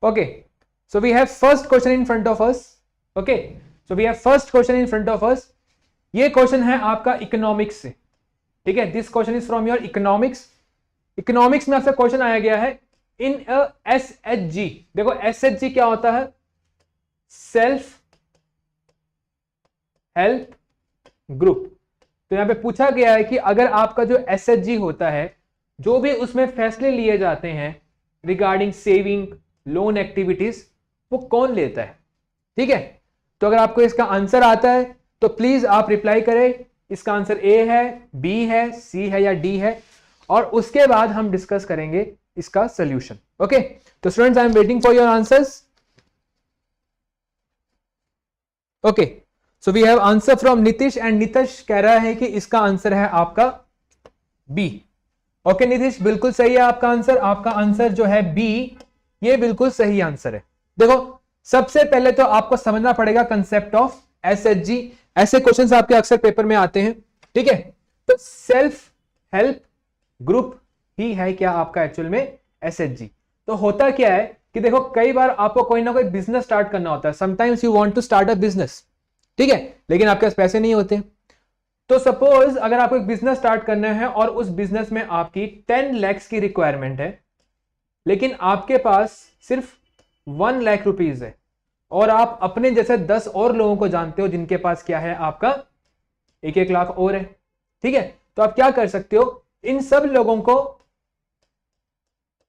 Okay, so we have first question in front of us. Okay, so we have first question in front of us. ये question है आपका economics से. ठीक है, this question is from your economics. Economics में आपसे question आया गया है इन SHG. देखो SHG क्या होता है? Self help group. तो यहां पे पूछा गया है कि अगर आपका जो SHG होता है, जो भी उसमें फैसले लिए जाते हैं रिगार्डिंग सेविंग लोन एक्टिविटीज, वो कौन लेता है? ठीक है, तो अगर आपको इसका आंसर आता है तो प्लीज आप रिप्लाई करें. इसका आंसर A है, B है, C है या D है, और उसके बाद हम डिस्कस करेंगे इसका सोल्यूशन. ओके, तो students I am waiting for your answers. Okay, so we have answer from Nitish, and Nitish कह रहा है कि इसका आंसर है आपका B. ओके नीतीश, बिल्कुल सही है आपका आंसर. आपका आंसर जो है B, ये बिल्कुल सही आंसर है. देखो, सबसे पहले तो आपको समझना पड़ेगा कंसेप्ट ऑफ SHG. ऐसे क्वेश्चंस आपके अक्सर पेपर में आते हैं. ठीक है, तो सेल्फ हेल्प ग्रुप ही है क्या आपका एक्चुअल में SHG. तो होता क्या है कि देखो, कई बार आपको कोई ना कोई बिजनेस स्टार्ट करना होता है. Sometimes you want to start a business. ठीक है, लेकिन आपके पास पैसे नहीं होते. तो सपोज अगर आपको एक बिजनेस स्टार्ट करना है और उस बिजनेस में आपकी 10 lakhs की रिक्वायरमेंट है, लेकिन आपके पास सिर्फ 1 लाख रुपीज है, और आप अपने जैसे 10 और लोगों को जानते हो जिनके पास क्या है, आपका 1-1 लाख और है. ठीक है, तो आप क्या कर सकते हो, इन सब लोगों को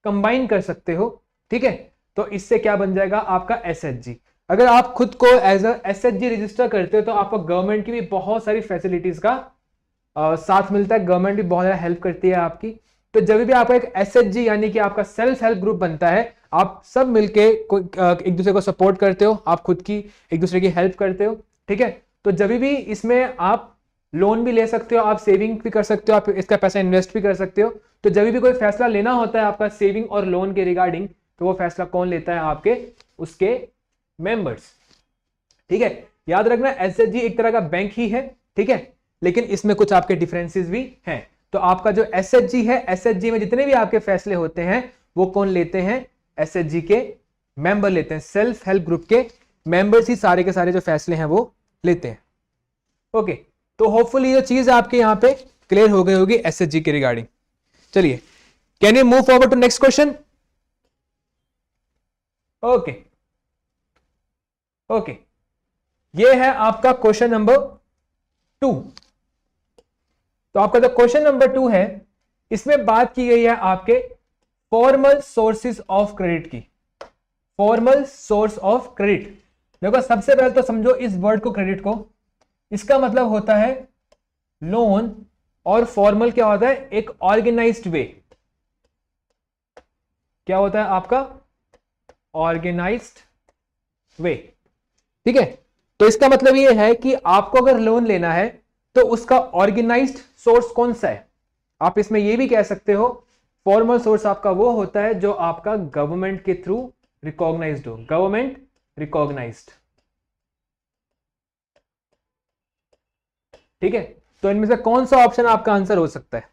कंबाइन कर सकते हो. ठीक है, तो इससे क्या बन जाएगा आपका SHG. अगर आप खुद को एज अ SHG रजिस्टर करते हो तो आपको गवर्नमेंट की भी बहुत सारी फैसिलिटीज का साथ मिलता है. गवर्नमेंट भी बहुत ज्यादा हेल्प करती है आपकी. तो जब भी आपका एक SHG यानी कि आपका सेल्फ हेल्प ग्रुप बनता है, आप सब मिलके एक दूसरे को सपोर्ट करते हो, आप खुद की एक दूसरे की हेल्प करते हो. ठीक है, तो जब भी इसमें आप लोन भी ले सकते हो, आप सेविंग भी कर सकते हो, आप इसका पैसा इन्वेस्ट भी कर सकते हो. तो जब भी कोई फैसला लेना होता है आपका सेविंग और लोन के रिगार्डिंग, तो वो फैसला कौन लेता है? आपके उसके मेंबर्स. ठीक है, याद रखना SHG एक तरह का बैंक ही है. ठीक है, लेकिन इसमें कुछ आपके डिफरेंसेस भी हैं. तो आपका जो SHG है, SHG में जितने भी आपके फैसले होते हैं वो कौन लेते हैं? SHG के मेंबर लेते हैं. सेल्फ हेल्प ग्रुप के मेंबर्स ही सारे के सारे जो फैसले हैं वो लेते हैं. ओके, तो होपफुली ये चीज आपके यहां पे क्लियर हो गई होगी SHG के रिगार्डिंग. चलिए, can you move forward to next question? Okay okay, ये है आपका क्वेश्चन नंबर 2. तो आपका जो क्वेश्चन नंबर 2 है, इसमें बात की गई है आपके फॉर्मल सोर्सेज ऑफ क्रेडिट की. Formal source of credit. देखो, सबसे पहले तो समझो इस वर्ड को, क्रेडिट को. इसका मतलब होता है लोन, और फॉर्मल क्या होता है? एक ऑर्गेनाइज्ड वे. क्या होता है आपका? ऑर्गेनाइज्ड वे. ठीक है, तो इसका मतलब यह है कि आपको अगर लोन लेना है तो उसका ऑर्गेनाइज्ड सोर्स कौन सा है? आप इसमें यह भी कह सकते हो फॉर्मल सोर्स आपका वो होता है जो आपका गवर्नमेंट के थ्रू रिकॉग्नाइज्ड हो. Government recognized. ठीक है, तो इनमें से कौन सा ऑप्शन आपका आंसर हो सकता है?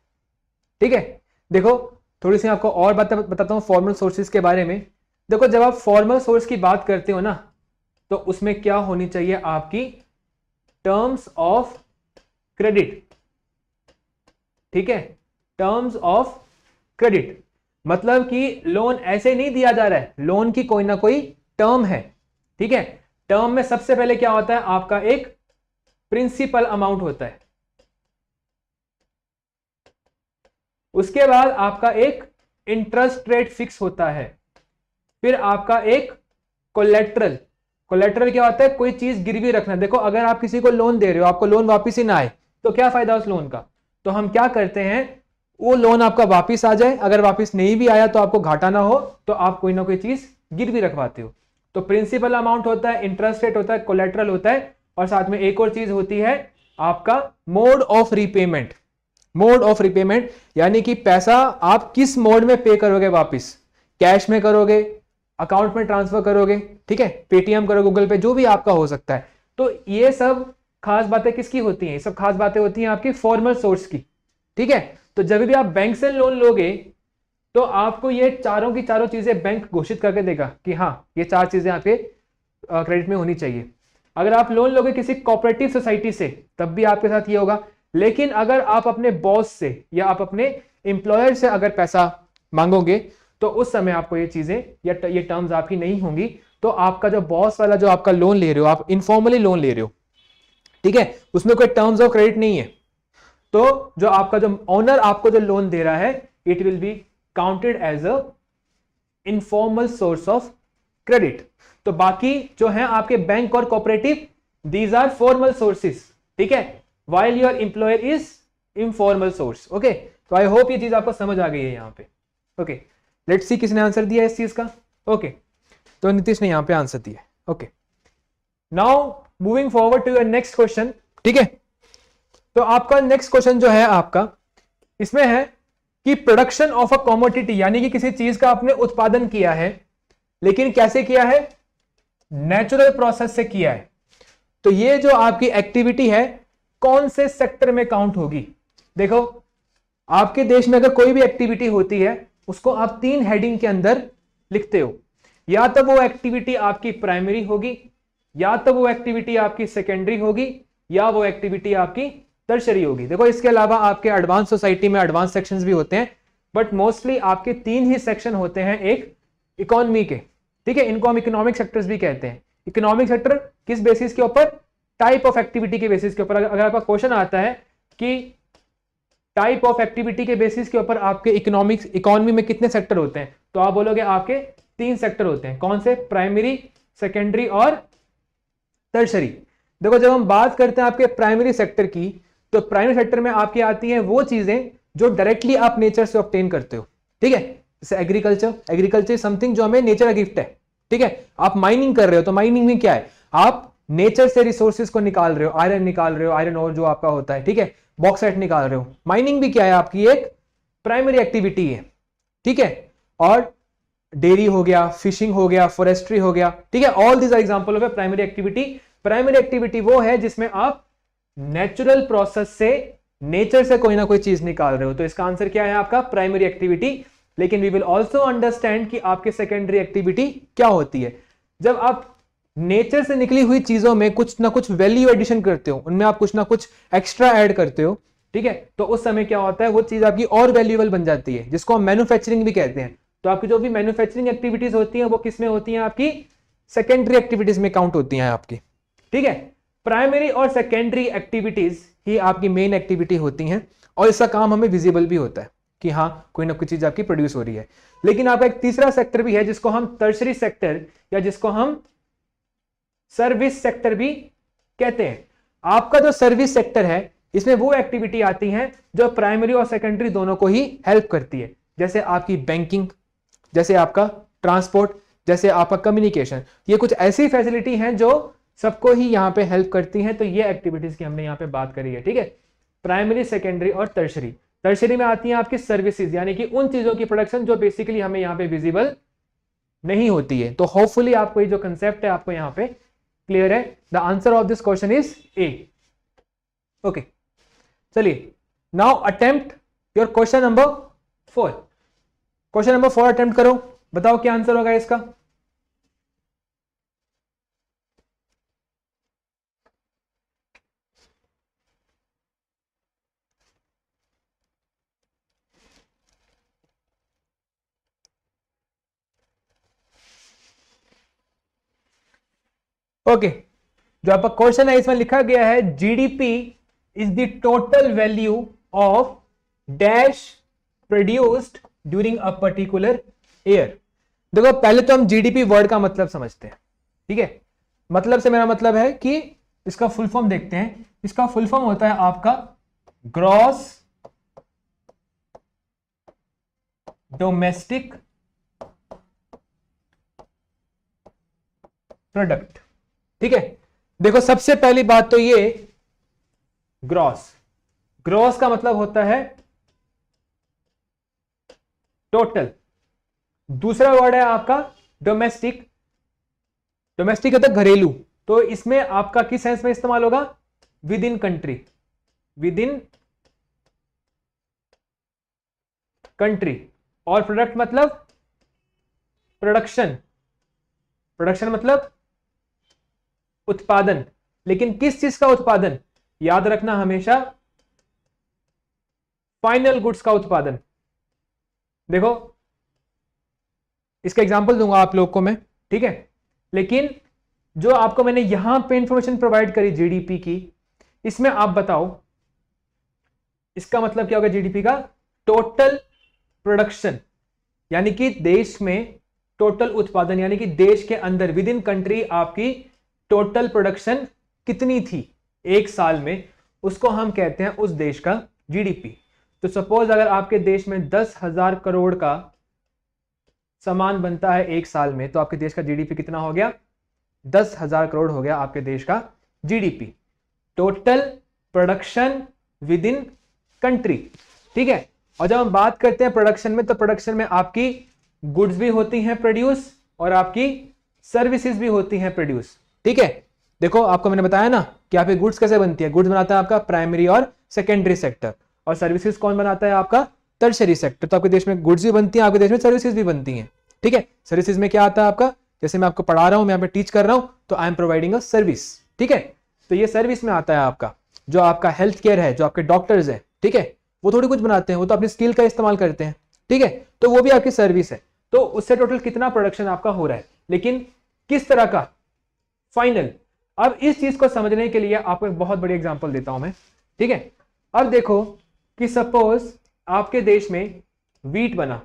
ठीक है, देखो थोड़ी सी आपको और बातें बताता हूं फॉर्मल सोर्सेज के बारे में. देखो, जब आप फॉर्मल सोर्स की बात करते हो ना, तो उसमें क्या होनी चाहिए आपकी? Terms of credit. ठीक है, टर्म्स ऑफ क्रेडिट मतलब कि लोन ऐसे नहीं दिया जा रहा है, लोन की कोई ना कोई टर्म है. ठीक है, टर्म में सबसे पहले क्या होता है? आपका एक प्रिंसिपल अमाउंट होता है. उसके बाद आपका एक इंटरेस्ट रेट फिक्स होता है. फिर आपका एक कोलेट्रल. कोलेट्रल क्या होता है? कोई चीज गिरवी रखना. देखो, अगर आप किसी को लोन दे रहे हो, आपको लोन वापिस ही ना आए, तो क्या फायदा उस लोन का? तो हम क्या करते हैं, वो लोन आपका वापिस आ जाए, अगर वापिस नहीं भी आया तो आपको घाटा ना हो, तो आप कोई ना कोई चीज गिरवी रखवाते हो. तो प्रिंसिपल अमाउंट होता है, इंटरेस्ट रेट होता है, कोलेट्रल होता है, और साथ में एक और चीज होती है आपका mode of repayment. Mode of repayment यानी कि पैसा आप किस मोड में पे करोगे वापिस? कैश में करोगे, अकाउंट में ट्रांसफर करोगे, ठीक है, पेटीएम करोगे, गूगल पे, जो भी आपका हो सकता है. तो ये सब खास बातें किसकी होती हैं? ये सब खास बातें होती हैं आपकी फॉर्मल सोर्स की. ठीक है, तो जब भी आप बैंक से लोन लोगे तो आपको ये चारों की चारों चीजें बैंक घोषित करके देगा कि हाँ ये चार चीजें आपके क्रेडिट में होनी चाहिए। अगर आप लोन लोगे किसी कोऑपरेटिव सोसाइटी से तब भी आपके साथ ये होगा, लेकिन अगर आप अपने बॉस से या आप अपने एम्प्लॉयर से अगर पैसा मांगोगे तो उस समय आपको ये चीजें या ये टर्म्स आपकी नहीं होंगी। तो आपका जो बॉस वाला जो आपका लोन ले रहे हो, आप इनफॉर्मली लोन ले रहे हो, ठीक है, उसमें कोई टर्म्स ऑफ क्रेडिट नहीं है, तो जो आपका जो ओनर आपको जो लोन दे रहा है it will be counted as a informal source of credit. तो बाकी जो है आपके बैंक और cooperative, these are formal sources, ठीक है, while your employer is informal source. Okay, तो आई होप ये चीज आपको समझ आ गई है यहां पे। ओके, लेट्स सी किसने आंसर दिया इस चीज का। ओके, तो नीतीश ने यहां पे आंसर दिया। Okay, now moving forward to your next question, ठीक है। तो आपका नेक्स्ट क्वेश्चन जो है आपका इसमें है कि प्रोडक्शन ऑफ अ कमोडिटी, यानी कि किसी चीज का आपने उत्पादन किया है, लेकिन कैसे किया है, नेचुरल प्रोसेस से किया है। तो ये जो आपकी एक्टिविटी है कौन से सेक्टर में काउंट होगी। देखो, आपके देश में अगर कोई भी एक्टिविटी होती है उसको आप तीन हेडिंग के अंदर लिखते हो, या तो वो एक्टिविटी आपकी प्राइमरी होगी, या तो वो एक्टिविटी आपकी सेकेंडरी होगी, या वो एक्टिविटी आपकी टर्शरी होगी। देखो, इसके अलावा आपके एडवांस सोसाइटी में एडवांस सेक्शंस भी होते हैं, बट मोस्टली आपके तीन ही सेक्शन होते हैं एक इकोनॉमी के, ठीक है। इनको हम इकोनॉमिक सेक्टर्स भी कहते हैं। इकोनॉमिक सेक्टर किस बेसिस के ऊपर, टाइप ऑफ एक्टिविटी के बेसिस के ऊपर। अगर आपका क्वेश्चन आता है कि टाइप ऑफ एक्टिविटी के बेसिस के ऊपर आपके इकोनॉमिक्स इकोनॉमी में कितने सेक्टर होते हैं, तो आप बोलोगे आपके तीन सेक्टर होते हैं। कौन से, प्राइमरी, सेकेंडरी और टर्शरी। देखो, जब हम बात करते हैं आपके प्राइमरी सेक्टर की, तो प्राइमरी सेक्टर में आपकी आती हैं वो चीजें जो डायरेक्टली आप नेचर से ऑब्टेन करते हो, ठीक है। जैसे एग्रीकल्चर, एग्रीकल्चर समथिंग जो हमें नेचर का गिफ्ट है, ठीक है। आप माइनिंग कर रहे हो, तो माइनिंग में क्या है, आप नेचर से रिसोर्सेज को निकाल रहे हो, आयरन निकाल रहे हो, आयरन और जो आपका होता है, ठीक है, बॉक्साइट निकाल रहे हो। माइनिंग भी क्या है, आपकी एक प्राइमरी एक्टिविटी है, ठीक है। और डेयरी हो गया, फिशिंग हो गया, फॉरेस्ट्री हो गया, ठीक है, all these are example of primary activity. Primary activity वो है जिसमें आप नेचुरल प्रोसेस से, नेचर से कोई ना कोई चीज निकाल रहे हो, तो इसका आंसर क्या है आपका प्राइमरी एक्टिविटी। लेकिन वी विल ऑल्सो अंडरस्टैंड कि आपके सेकेंडरी एक्टिविटी क्या होती है। जब आप नेचर से निकली हुई चीजों में कुछ ना कुछ वैल्यू एडिशन करते हो, उनमें आप कुछ ना कुछ एक्स्ट्रा ऐड करते हो, ठीक है, तो उस समय क्या होता है, वो चीज आपकी और वैल्यूएबल बन जाती है, जिसको हम मैन्युफैक्चरिंग भी कहते हैं। तो आपकी जो भी मैन्युफैक्चरिंग एक्टिविटीज होती हैं वो किस में होती हैं, आपकी सेकेंडरी एक्टिविटीज में काउंट होती हैं आपकी, ठीक है। प्राइमरी और सेकेंडरी एक्टिविटीज ही आपकी मेन एक्टिविटी होती हैं, और इसका काम हमें विजिबल भी होता है कि हाँ कोई ना कोई चीज आपकी प्रोड्यूस हो रही है। लेकिन आपका एक तीसरा सेक्टर भी है जिसको हम टर्शरी सेक्टर या जिसको हम सर्विस सेक्टर भी कहते हैं। आपका जो सर्विस सेक्टर है इसमें वो एक्टिविटी आती है जो प्राइमरी और सेकेंडरी दोनों को ही हेल्प करती है, जैसे आपकी बैंकिंग, जैसे आपका ट्रांसपोर्ट, जैसे आपका कम्युनिकेशन। ये कुछ ऐसी फैसिलिटी हैं जो सबको ही यहां पे हेल्प करती हैं। तो ये एक्टिविटीज की हमने यहां पे बात करी है, ठीक है। प्राइमरी, सेकेंडरी और टर्शरी। टर्शरी में आती हैं आपकी सर्विसेज, यानी कि उन चीजों की प्रोडक्शन जो बेसिकली हमें यहाँ पे विजिबल नहीं होती है। तो होपफुली आपको ये जो कंसेप्ट है आपको यहाँ पे क्लियर है। The answer of this question is A. Okay, चलिए now attempt your question number 4। Question number 4 attempt करो, बताओ क्या आंसर होगा इसका। ओके, जो आपका क्वेश्चन है इसमें लिखा गया है GDP is the total value of dash produced during a particular year. देखो, पहले तो हम जीडीपी वर्ड का मतलब समझते हैं, ठीक है। मतलब से मेरा मतलब है कि इसका फुल फॉर्म देखते हैं। इसका फुल फॉर्म होता है आपका ग्रॉस डोमेस्टिक प्रोडक्ट, ठीक है। देखो, सबसे पहली बात तो ये ग्रॉस, ग्रॉस का मतलब होता है टोटल। दूसरा वर्ड है आपका डोमेस्टिक, डोमेस्टिक होता है घरेलू, तो इसमें आपका किस सेंस में इस्तेमाल होगा, with in country, with in country. और प्रोडक्ट मतलब प्रोडक्शन, प्रोडक्शन मतलब उत्पादन। लेकिन किस चीज का उत्पादन? याद रखना हमेशा, फाइनल गुड्स का उत्पादन। देखो इसका एग्जांपल दूंगा आप लोग को मैं, ठीक है। लेकिन जो आपको मैंने यहां पे इंफॉर्मेशन प्रोवाइड करी जीडीपी की, इसमें आप बताओ इसका मतलब क्या होगा जीडीपी का? टोटल प्रोडक्शन, यानी कि देश में टोटल उत्पादन, यानी कि देश के अंदर विद इन कंट्री आपकी टोटल प्रोडक्शन कितनी थी एक साल में, उसको हम कहते हैं उस देश का जीडीपी। तो सपोज अगर आपके देश में 10,000 करोड़ का सामान बनता है एक साल में, तो आपके देश का जीडीपी कितना हो गया? 10,000 करोड़ हो गया आपके देश का GDP, total production with in country, ठीक है। और जब हम बात करते हैं प्रोडक्शन में, तो प्रोडक्शन में आपकी गुड्स भी होती हैं प्रोड्यूस और आपकी सर्विसेज भी होती हैं प्रोड्यूस, ठीक है। देखो आपको मैंने बताया ना कि आपकी गुड्स कैसे बनती है। गुड्स बनाता है आपका प्राइमरी और सेकेंडरी सेक्टर, और सर्विसेज कौन बनाता है? आपका टर्शरी सेक्टर। तो आपके देश में गुड्स भी बनती हैं, आपके देश में सर्विसेज भी बनती हैं, ठीक है। सर्विसेज में क्या आता है आपका? जैसे मैं आपको पढ़ा रहा हूं, मैं यहाँ पे टीच कर रहा हूं, तो I am providing a service, ठीक है। तो ये सर्विस में आता है आपका जो आपका हेल्थ केयर है, जो आपके डॉक्टर्स है, ठीक है, वो थोड़ी कुछ बनाते हैं, वो तो अपनी स्किल का इस्तेमाल करते हैं, ठीक है। तो वो भी आपकी सर्विस है। तो उससे टोटल कितना प्रोडक्शन आपका हो रहा है, लेकिन किस तरह का? फाइनल। अब इस चीज को समझने के लिए आपको एक बहुत बड़ी एग्जांपल देता हूं मैं, ठीक है। अब देखो कि सपोज आपके देश में वीट बना।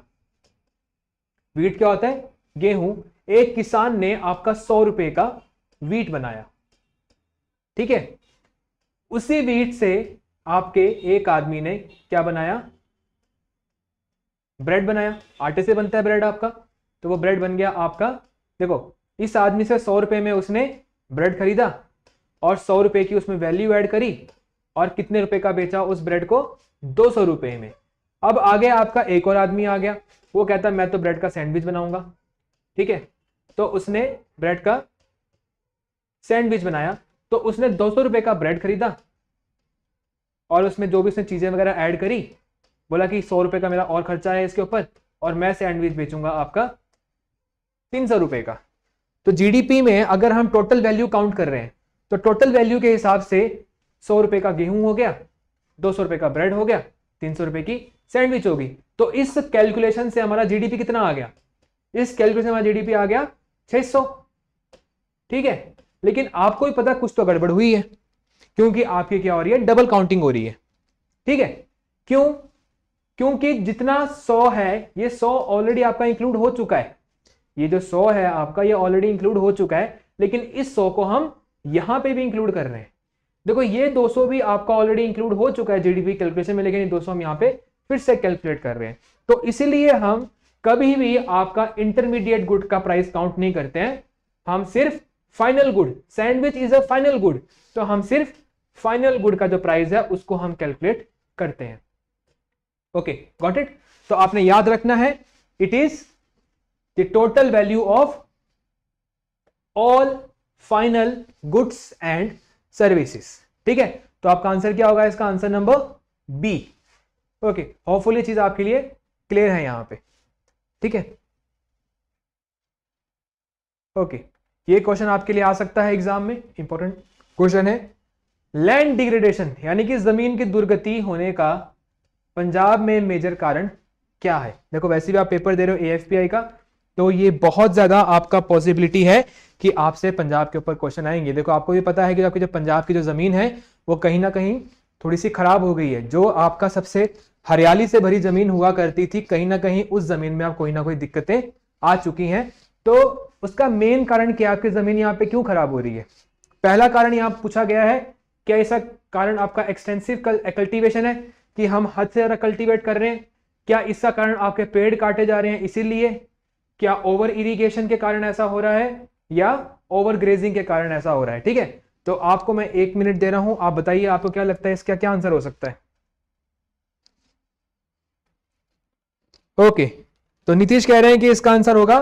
वीट क्या होता है? गेहूं। एक किसान ने आपका 100 रुपए का वीट बनाया, ठीक है। उसी वीट से आपके एक आदमी ने क्या बनाया? ब्रेड बनाया। आटे से बनता है ब्रेड आपका, तो वो ब्रेड बन गया आपका। देखो इस आदमी से 100 रुपए में उसने ब्रेड खरीदा और 100 रुपए की उसमें वैल्यू ऐड करी, और कितने रुपए का बेचा उस ब्रेड को? 200 रुपए में। अब आगे आपका एक और आदमी आ गया, वो कहता मैं तो ब्रेड का सैंडविच बनाऊंगा, ठीक है। तो उसने ब्रेड का सैंडविच बनाया, तो उसने 200 रुपए का ब्रेड खरीदा और उसमें जो भी उसने चीजें वगैरह ऐड करी, बोला कि 100 रुपए का मेरा और खर्चा है इसके ऊपर, और मैं सैंडविच बेचूंगा आपका 300 रुपए का। तो जीडीपी में अगर हम टोटल वैल्यू काउंट कर रहे हैं, तो टोटल वैल्यू के हिसाब से 100 रुपए का गेहूं हो गया, 200 रुपए का ब्रेड हो गया, 300 रुपए की सैंडविच होगी। तो इस कैलकुलेशन से हमारा जीडीपी कितना आ गया? इस कैलकुलेशन में हमारा जीडीपी आ गया 600, ठीक है। लेकिन आपको भी पता कुछ तो गड़बड़ हुई है, क्योंकि आपकी क्या हो रही है? डबल काउंटिंग हो रही है, ठीक है। क्यों? क्योंकि जितना 100 है, ये 100 ऑलरेडी आपका इंक्लूड हो चुका है। ये जो 100 है आपका, ये ऑलरेडी इंक्लूड हो चुका है, लेकिन इस 100 को हम यहां पे भी इंक्लूड कर रहे हैं। देखो ये 200 भी आपका ऑलरेडी इंक्लूड हो चुका है जीडीपी कैलकुलेशन में, लेकिन ये 200 हम यहां पे फिर से कैलकुलेट कर रहे हैं। तो इसीलिए हम कभी भी आपका इंटरमीडिएट गुड का प्राइस काउंट नहीं करते हैं, हम सिर्फ final good, sandwich is a final good, तो हम सिर्फ फाइनल गुड का जो प्राइस है उसको हम कैलकुलेट करते हैं। Okay, got it. तो आपने याद रखना है, it is the total value of all final goods and services, ठीक है। तो आपका आंसर क्या होगा? इसका answer number B. Okay, hopefully चीज आपके लिए क्लियर है यहां पे, ठीक है। ओके, ये क्वेश्चन आपके लिए आ सकता है एग्जाम में, इंपॉर्टेंट क्वेश्चन है। लैंड डिग्रेडेशन यानी कि जमीन की दुर्गति होने का पंजाब में मेजर कारण क्या है? देखो वैसे भी आप पेपर दे रहे हो एएफपीआई का, तो ये बहुत ज्यादा आपका पॉसिबिलिटी है कि आपसे पंजाब के ऊपर क्वेश्चन आएंगे। देखो आपको भी पता है कि आपकी जो पंजाब की जो जमीन है वो कहीं ना कहीं थोड़ी सी खराब हो गई है। जो आपका सबसे हरियाली से भरी जमीन हुआ करती थी, कहीं ना कहीं उस जमीन में आप कोई ना कोई दिक्कतें आ चुकी हैं। तो उसका मेन कारण क्या, आपकी जमीन यहाँ पे क्यों खराब हो रही है? पहला कारण यहाँ पूछा गया है, क्या इसका कारण आपका एक्सटेंसिव कल्टीवेशन है कि हम हद से ज्यादा कल्टीवेट कर रहे हैं? क्या इसका कारण आपके पेड़ काटे जा रहे हैं इसीलिए? क्या ओवर इरिगेशन के कारण ऐसा हो रहा है, या ओवर ग्रेजिंग के कारण ऐसा हो रहा है? ठीक है, तो आपको मैं 1 मिनट दे रहा हूं, आप बताइए आपको क्या लगता है इसका क्या आंसर हो सकता है? ओके, तो नीतीश कह रहे हैं कि इसका आंसर होगा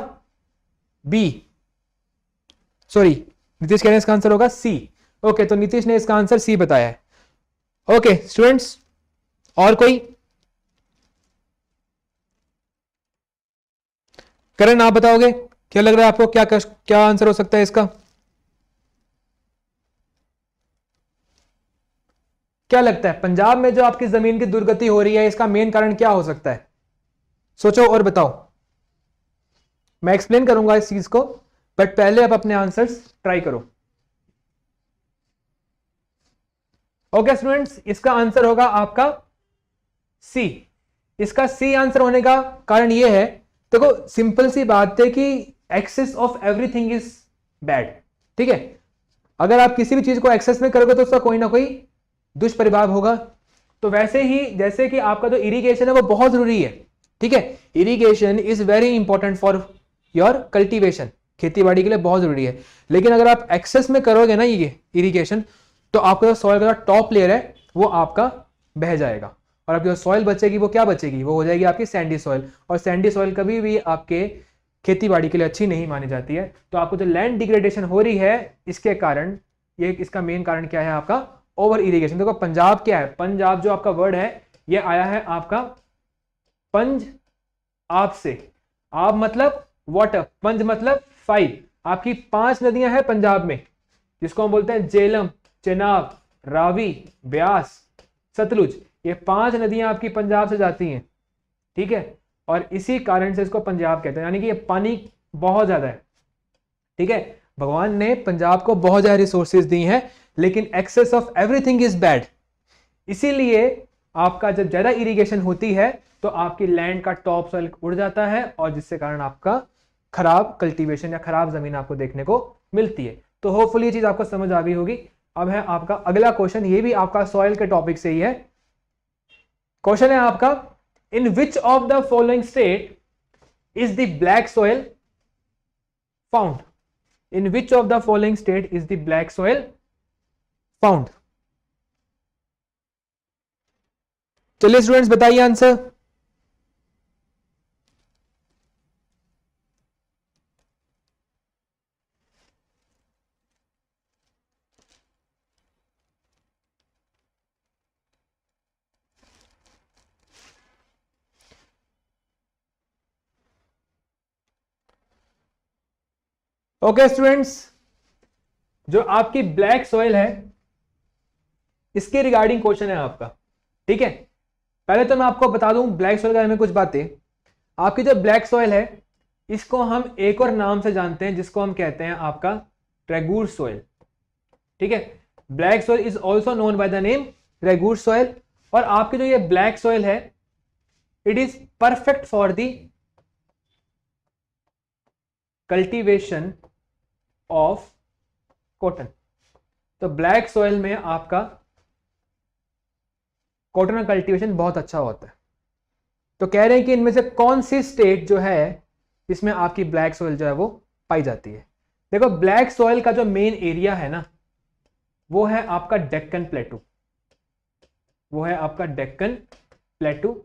बी, सॉरी नीतीश कह रहे हैं इसका आंसर होगा सी। ओके, तो नीतीश ने इसका आंसर सी बताया है। ओके स्टूडेंट्स, और कोई? करण आप बताओगे, क्या लग रहा है आपको, क्या आंसर हो सकता है इसका? क्या लगता है पंजाब में जो आपकी जमीन की दुर्गति हो रही है, इसका मेन कारण क्या हो सकता है? सोचो और बताओ। मैं एक्सप्लेन करूंगा इस चीज को, बट पहले आप अपने आंसर्स ट्राई करो। ओके स्टूडेंट्स, इसका आंसर होगा आपका सी। इसका सी आंसर होने का कारण यह है, देखो सिंपल सी बात है कि excess of everything is bad. ठीक है, अगर आप किसी भी चीज को एक्सेस में करोगे तो उसका कोई ना कोई दुष्प्रभाव होगा। तो वैसे ही जैसे कि आपका जो इरिगेशन है वो बहुत जरूरी है। ठीक है, irrigation is very important for your cultivation, खेती बाड़ी के लिए बहुत जरूरी है। लेकिन अगर आप एक्सेस में करोगे ना ये इरिगेशन, तो आपका जो सॉइल का टॉप लेयर है वो आपका बह जाएगा, और आपकी जो सॉइल बचेगी वो क्या बचेगी, वो हो जाएगी आपकी सैंडी सॉइल। और सैंडी सॉइल कभी भी आपके खेती बाड़ी के लिए अच्छी नहीं मानी जाती है। तो आपको जो लैंड डिग्रेडेशन हो रही है, इसके कारण, ये इसका मेन कारण क्या है आपका, ओवर इरिगेशन। देखो पंजाब क्या है, पंजाब जो आपका वर्ड है ये आया है आपका पंज आप से। आप मतलब वाटर, पंज मतलब 5। आपकी 5 नदियां हैं पंजाब में, जिसको हम बोलते हैं झेलम, चेनाब, रावी, ब्यास, सतलुज। ये 5 नदियां आपकी पंजाब से जाती हैं। ठीक है, और इसी कारण से इसको पंजाब कहते हैं, यानी कि ये पानी बहुत ज्यादा है। ठीक है, भगवान ने पंजाब को बहुत ज्यादा रिसोर्सेज दी हैं, लेकिन excess of everything is bad. इसीलिए आपका जब ज्यादा इरिगेशन होती है तो आपकी लैंड का टॉप सॉइल उड़ जाता है, और जिससे कारण आपका खराब कल्टीवेशन या खराब जमीन आपको देखने को मिलती है। तो होपफुली ये चीज आपको समझ आ गई होगी। अब है आपका अगला क्वेश्चन, ये भी आपका सॉइल के टॉपिक से ही है। क्वेश्चन है आपका, in which of the following state is the black soil found? In which of the following state is the black soil found? चलिए स्टूडेंट्स बताइए आंसर। ओके स्टूडेंट्स, जो आपकी ब्लैक सॉइल है इसके रिगार्डिंग क्वेश्चन है आपका। ठीक है, पहले तो मैं आपको बता दूं ब्लैक सॉइल के बारे में कुछ बातें। आपकी जो ब्लैक सॉइल है इसको हम एक और नाम से जानते हैं, जिसको हम कहते हैं आपका रेगूर सॉइल। ठीक है, black soil is also known by the name regur soil. और आपकी जो ये ब्लैक सॉइल है, it is perfect for the cultivation of cotton. तो ब्लैक सॉइल में आपका कॉटन का कल्टीवेशन बहुत अच्छा होता है। तो कह रहे हैं कि इनमें से कौन सी स्टेट जो है जिसमें आपकी ब्लैक सॉइल जो है वो पाई जाती है? देखो ब्लैक सॉइल का जो मेन एरिया है ना, वो है आपका डेक्कन प्लेटू। वो है आपका डेक्कन प्लेटू।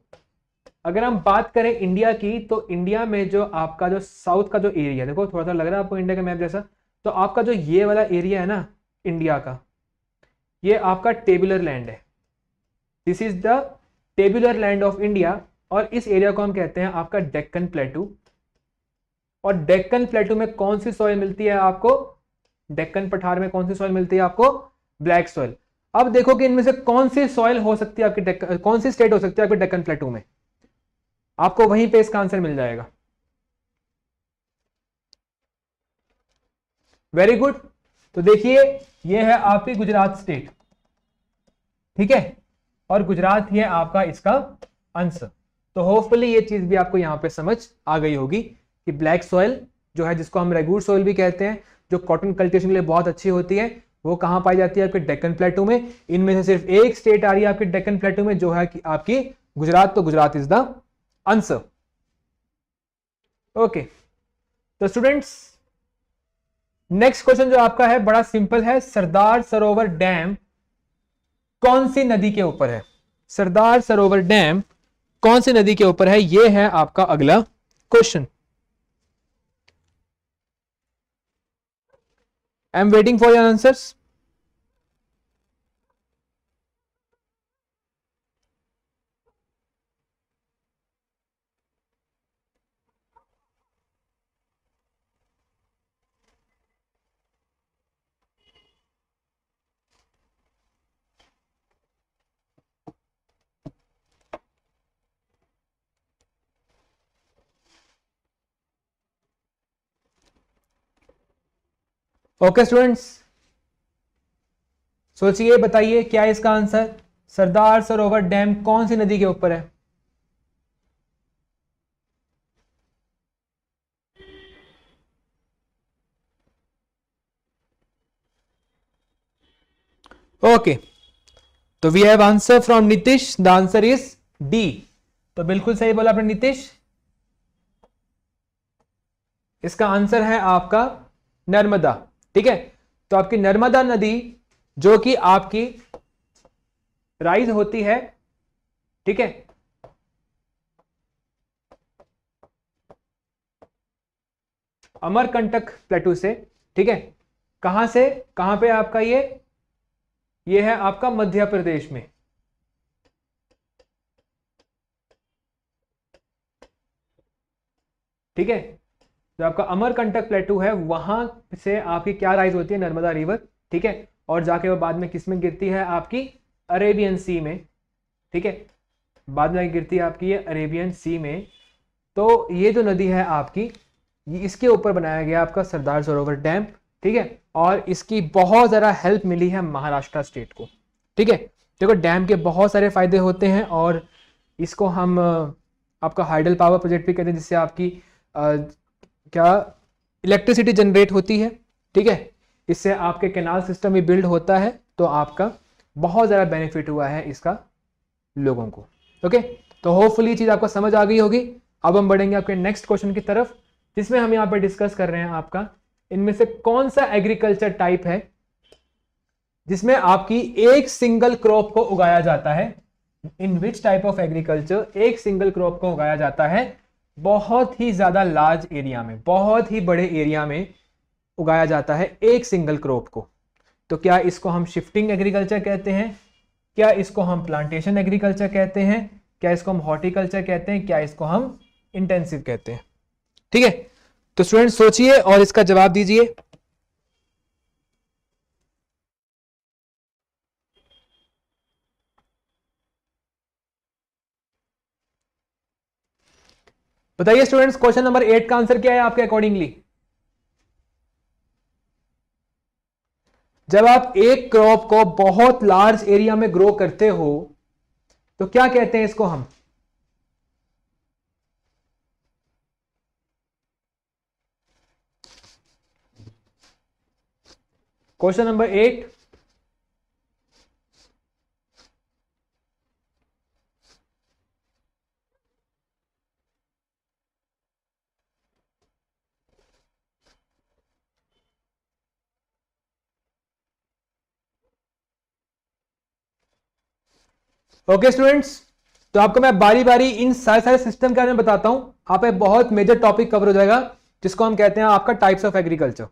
अगर हम बात करें इंडिया की, तो इंडिया में जो आपका जो साउथ का जो एरिया, देखो थोड़ा सा लग रहा है आपको इंडिया का मैप जैसा, तो आपका जो ये वाला एरिया है ना इंडिया का, ये आपका टेबुलर लैंड है। This is the tabular land of India, और इस एरिया को हम कहते हैं आपका डेक्कन प्लेटू। और डेक्कन प्लेटू में कौन सी सॉइल मिलती है आपको? डेक्कन पठार में कौन सी सॉइल मिलती है आपको? Black soil. अब देखो कि इनमें से कौन सी सॉइल हो सकती है आपकी कौन सी स्टेट हो सकती है आपके डेक्कन प्लेटू में? आपको वहीं पे इसका आंसर मिल जाएगा। Very good. तो देखिए ये है आपकी गुजरात स्टेट। ठीक है, और गुजरात ही है आपका इसका आंसर। तो होपफुली ये चीज भी आपको यहां पे समझ आ गई होगी कि ब्लैक सॉइल जो है, जिसको हम रेगुर सॉइल भी कहते हैं, जो कॉटन कल्टीवेशन के लिए बहुत अच्छी होती है, वो कहां पाई जाती है? आपके डेक्कन प्लेटू में। इनमें से सिर्फ एक स्टेट आ रही है आपके डेक्कन प्लेटू में, जो है कि आपकी गुजरात। तो Gujarat is the answer. Okay, तो स्टूडेंट्स नेक्स्ट क्वेश्चन जो आपका है बड़ा सिंपल है। सरदार सरोवर डैम कौन सी नदी के ऊपर है? सरदार सरोवर डैम कौन सी नदी के ऊपर है? यह है आपका अगला question. I am waiting for your answers. Okay students, सोचिए, बताइए क्या है इसका आंसर। सरदार सरोवर डैम कौन सी नदी के ऊपर है? ओके, तो we have answer from Nitish, the answer is D. तो बिल्कुल सही बोला आपने नीतीश, इसका आंसर है आपका नर्मदा। ठीक है, तो आपकी नर्मदा नदी जो कि आपकी राइज होती है, ठीक है, अमरकंटक प्लेटू से। ठीक है, कहां से कहां पे आपका ये है आपका मध्य प्रदेश में। ठीक है, जो आपका अमरकंटक प्लेटू है वहां से आपकी क्या राइज होती है, नर्मदा रिवर। ठीक है, और जाके वो बाद में किस में गिरती है, आपकी अरेबियन सी में। ठीक है, बाद में गिरती है आपकी ये अरेबियन सी में। तो ये जो नदी है आपकी, इसके ऊपर बनाया गया आपका सरदार सरोवर डैम। ठीक है, और इसकी बहुत ज़्यादा हेल्प मिली है महाराष्ट्र स्टेट को। ठीक है, देखो डैम के बहुत सारे फायदे होते हैं, और इसको हम आपका हाइडल पावर प्रोजेक्ट भी कहते हैं, जिससे आपकी क्या इलेक्ट्रिसिटी जनरेट होती है। ठीक है, इससे आपके कैनाल सिस्टम भी बिल्ड होता है, तो आपका बहुत ज़्यादा बेनिफिट हुआ है इसका लोगों को। ओके, तो होपफुली चीज़ आपको समझ आ गई होगी। अब हम बढ़ेंगे आपके नेक्स्ट क्वेश्चन की तरफ, जिसमें हम यहाँ पर डिस्कस कर रहे हैं आपका इनमें से कौन सा एग्रीकल्चर टाइप है जिसमें आपकी एक सिंगल क्रॉप को उगाया जाता है। इन विच टाइप ऑफ एग्रीकल्चर एक सिंगल क्रॉप को उगाया जाता है बहुत ही ज्यादा लार्ज एरिया में, बहुत ही बड़े एरिया में उगाया जाता है एक सिंगल क्रॉप को। तो क्या इसको हम शिफ्टिंग एग्रीकल्चर कहते हैं, क्या इसको हम प्लांटेशन एग्रीकल्चर कहते हैं, क्या इसको हम हॉर्टिकल्चर कहते हैं, क्या इसको हम इंटेंसिव कहते हैं? ठीक है, तो स्टूडेंट सोचिए और इसका जवाब दीजिए। बताइए स्टूडेंट्स, क्वेश्चन नंबर 8 का आंसर क्या है आपके अकॉर्डिंगली? जब आप एक क्रॉप को बहुत लार्ज एरिया में ग्रो करते हो तो क्या कहते हैं इसको हम? क्वेश्चन नंबर 8, ओके स्टूडेंट्स, तो आपको मैं बारी बारी इन सारे सारे सिस्टम के बारे में बताता हूं। आप एक बहुत मेजर टॉपिक कवर हो जाएगा जिसको हम कहते हैं आपका टाइप्स ऑफ एग्रीकल्चर।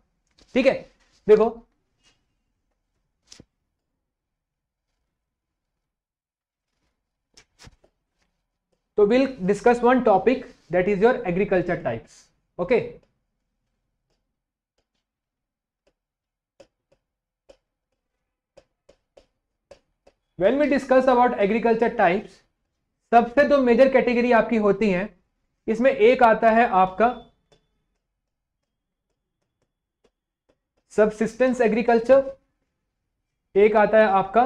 ठीक है, देखो तो will discuss one topic that is your agriculture types. Okay, when we discuss about agriculture types, सबसे जो मेजर कैटेगरी आपकी होती हैं, इसमें एक आता है आपका सबसिस्टेंस एग्रीकल्चर, एक आता है आपका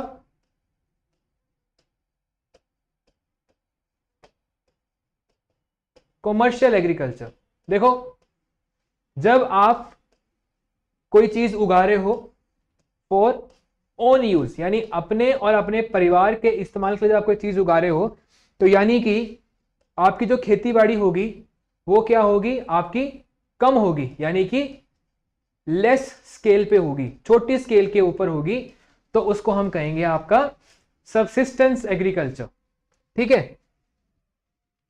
कॉमर्शियल एग्रीकल्चर। देखो, जब आप कोई चीज उगा रहे हो फॉर ओन यूज, यानी अपने और अपने परिवार के इस्तेमाल के लिए आप कोई चीज उगा रहे हो, तो यानी कि आपकी जो खेती बाड़ी होगी वो क्या होगी, आपकी कम होगी, यानी कि लेस स्केल पे होगी, छोटी स्केल के ऊपर होगी, तो उसको हम कहेंगे आपका सबसिस्टेंस एग्रीकल्चर। ठीक है,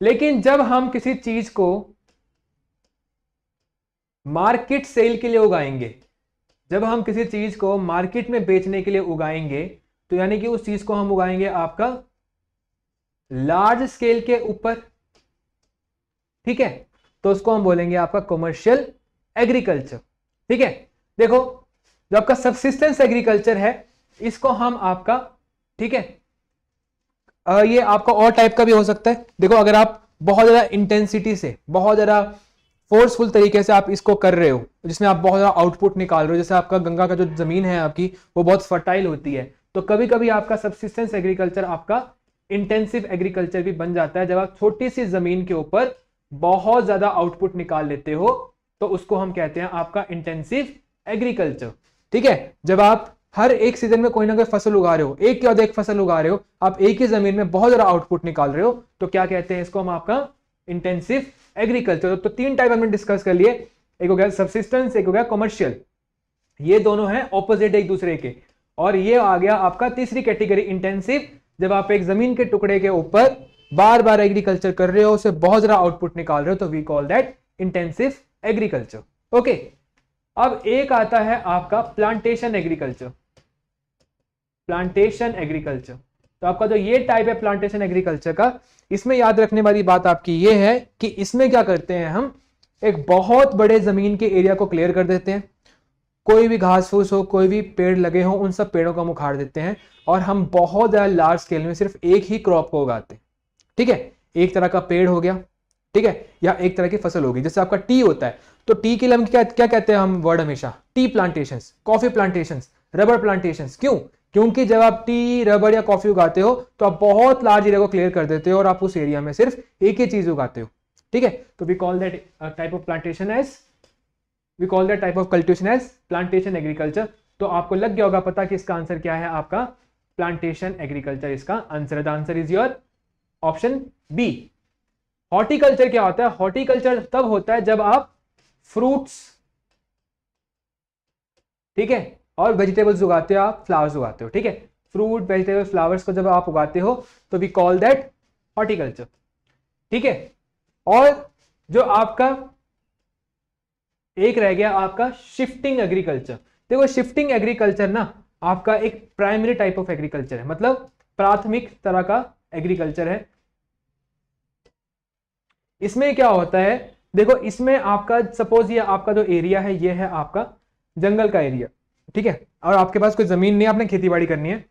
लेकिन जब हम किसी चीज को मार्केट सेल के लिए उगाएंगे, जब हम किसी चीज को मार्केट में बेचने के लिए उगाएंगे, तो यानी कि उस चीज को हम उगाएंगे आपका लार्ज स्केल के ऊपर। ठीक है, तो उसको हम बोलेंगे आपका कॉमर्शियल एग्रीकल्चर। ठीक है, देखो जो आपका सबसिस्टेंस एग्रीकल्चर है, इसको हम आपका, ठीक है, ये आपका और टाइप का भी हो सकता है। देखो, अगर आप बहुत ज्यादा इंटेंसिटी से, बहुत ज्यादा फोर्सफुल तरीके से आप इसको कर रहे हो, जिसमें आप बहुत ज़्यादा आउटपुट निकाल रहे हो, जैसे आपका गंगा का जो जमीन है आपकी वो बहुत फर्टाइल होती है, तो कभी कभी आपका सबसिस्टेंस एग्रीकल्चर आपका इंटेंसिव एग्रीकल्चर भी बन जाता है। जब आप छोटी सी जमीन के ऊपर बहुत ज्यादा आउटपुट निकाल लेते हो तो उसको हम कहते हैं आपका इंटेंसिव एग्रीकल्चर। ठीक है, जब आप हर एक सीजन में कोई ना कोई फसल उगा रहे हो, एक या एक फसल उगा रहे हो, आप एक ही जमीन में बहुत ज्यादा आउटपुट निकाल रहे हो, तो क्या कहते हैं इसको हम आपका इंटेंसिव एग्रीकल्चर। तो 3 टाइप हमने डिस्कस कर लिए, एक हो गया सबसिस्टेंस, एक हो गया कमर्शियल, ये दोनों हैं ऑपोजिट एक दूसरे के। और ये आ गया आपका तीसरी कैटेगरी इंटेंसिव, जब आप एक जमीन के टुकड़े के ऊपर बार बार एग्रीकल्चर कर रहे हो, उसे बहुत ज्यादा आउटपुट निकाल रहे हो, तो we call that intensive agriculture. Okay, अब एक आता है आपका प्लांटेशन एग्रीकल्चर। प्लांटेशन एग्रीकल्चर, तो आपका जो ये टाइप है प्लांटेशन एग्रीकल्चर का, इसमें याद रखने वाली बात आपकी ये है कि इसमें क्या करते हैं हम, एक बहुत बड़े जमीन के एरिया को क्लियर कर देते हैं, कोई भी घास फूस हो, कोई भी पेड़ लगे हो, उन सब पेड़ों को हम उखाड़ देते हैं और हम बहुत ज्यादा लार्ज स्केल में सिर्फ एक ही क्रॉप को उगाते हैं। ठीक है, एक तरह का पेड़ हो गया, ठीक है, या एक तरह की फसल होगी। जैसे आपका टी होता है, तो टी के लिए हम क्या क्या कहते हैं, हम वर्ड हमेशा T plantations, coffee plantations, rubber plantations. क्यों? क्योंकि जब आप टी, रबर या कॉफी उगाते हो तो आप बहुत लार्ज एरिया को क्लियर कर देते हो और आप उस एरिया में सिर्फ एक ही चीज उगाते हो। ठीक है, तो we call that type of plantation as, we call that type of cultivation as plantation agriculture. तो आपको लग गया होगा पता कि इसका आंसर क्या है, आपका प्लांटेशन एग्रीकल्चर इसका आंसर है। The answer is your option B. Horticulture क्या होता है? हॉर्टिकल्चर तब होता है जब आप फ्रूट्स, ठीक है, और वेजिटेबल्स उगाते हो, आप फ्लावर्स उगाते हो। ठीक है, फ्रूट, वेजिटेबल, फ्लावर्स को जब आप उगाते हो तो वी कॉल दैट हॉर्टिकल्चर। ठीक है, और जो आपका एक रह गया आपका शिफ्टिंग एग्रीकल्चर। देखो शिफ्टिंग एग्रीकल्चर ना आपका एक प्राइमरी टाइप ऑफ एग्रीकल्चर है, मतलब प्राथमिक तरह का एग्रीकल्चर है। इसमें क्या होता है, देखो इसमें आपका सपोज ये आपका जो एरिया है ये है आपका जंगल का एरिया, ठीक है, और आपके पास कोई जमीन नहीं है, आपने खेती बाड़ी करनी है,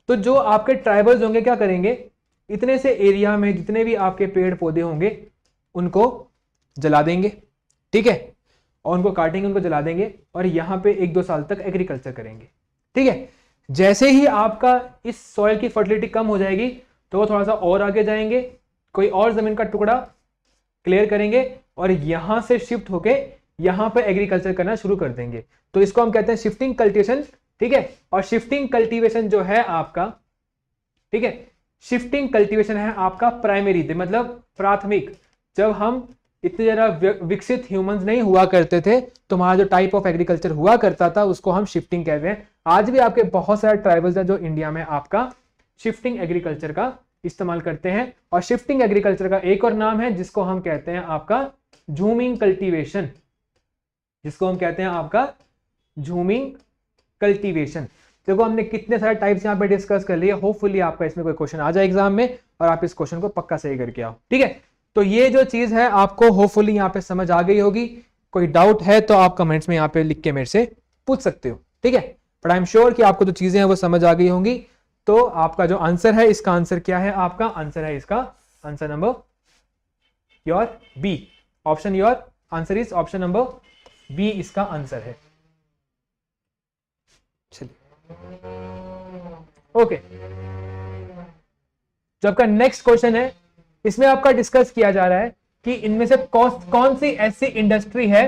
तो जो आपके ट्राइबल्स होंगे क्या करेंगे, इतने से एरिया में जितने भी आपके पेड़ पौधे होंगे उनको जला देंगे, ठीक है, और उनको काटेंगे, उनको जला देंगे और यहां पे 1-2 साल तक एग्रीकल्चर करेंगे। ठीक है, जैसे ही आपका इस सॉइल की फर्टिलिटी कम हो जाएगी तो वो थोड़ा सा और आगे जाएंगे, कोई और जमीन का टुकड़ा क्लियर करेंगे और यहां से शिफ्ट होके यहां पे एग्रीकल्चर करना शुरू कर देंगे। तो इसको हम कहते हैं शिफ्टिंग कल्टीवेशन। ठीक है, और शिफ्टिंग कल्टीवेशन जो है आपका, ठीक है, शिफ्टिंग कल्टीवेशन है आपका प्राइमरी, मतलब प्राथमिक। जब हम इतने ज्यादा विकसित ह्यूमंस नहीं हुआ करते थे तो हमारा जो टाइप ऑफ एग्रीकल्चर हुआ करता था उसको हम शिफ्टिंग कहते हैं। आज भी आपके बहुत सारे ट्राइबल्स हैं जो इंडिया में आपका शिफ्टिंग एग्रीकल्चर का इस्तेमाल करते हैं। और शिफ्टिंग एग्रीकल्चर का एक और नाम है जिसको हम कहते हैं आपका झूमिंग कल्टीवेशन, जिसको हम कहते हैं आपका झूमिंग कल्टीवेशन। देखो हमने कितने सारे टाइप्स यहाँ पे डिस्कस कर लिए, होपफुली आपका इसमें कोई क्वेश्चन आ जाए एग्जाम में और आप इस क्वेश्चन को पक्का सही करके आओ। ठीक है, तो ये जो चीज है आपको होपफुली यहाँ पे समझ आ गई होगी। कोई डाउट है तो आप कमेंट्स में यहाँ पे लिख के मेरे से पूछ सकते हो। ठीक है, बट आई एम श्योर कि आपको जो चीजें हैं वो समझ आ गई होंगी। तो आपका जो आंसर है, इसका आंसर क्या है, आपका आंसर है इसका answer number your B. Option your answer is option number B, इसका आंसर है। चलिए ओके, जो आपका नेक्स्ट क्वेश्चन है इसमें आपका डिस्कस किया जा रहा है कि इनमें से कौन सी ऐसी इंडस्ट्री है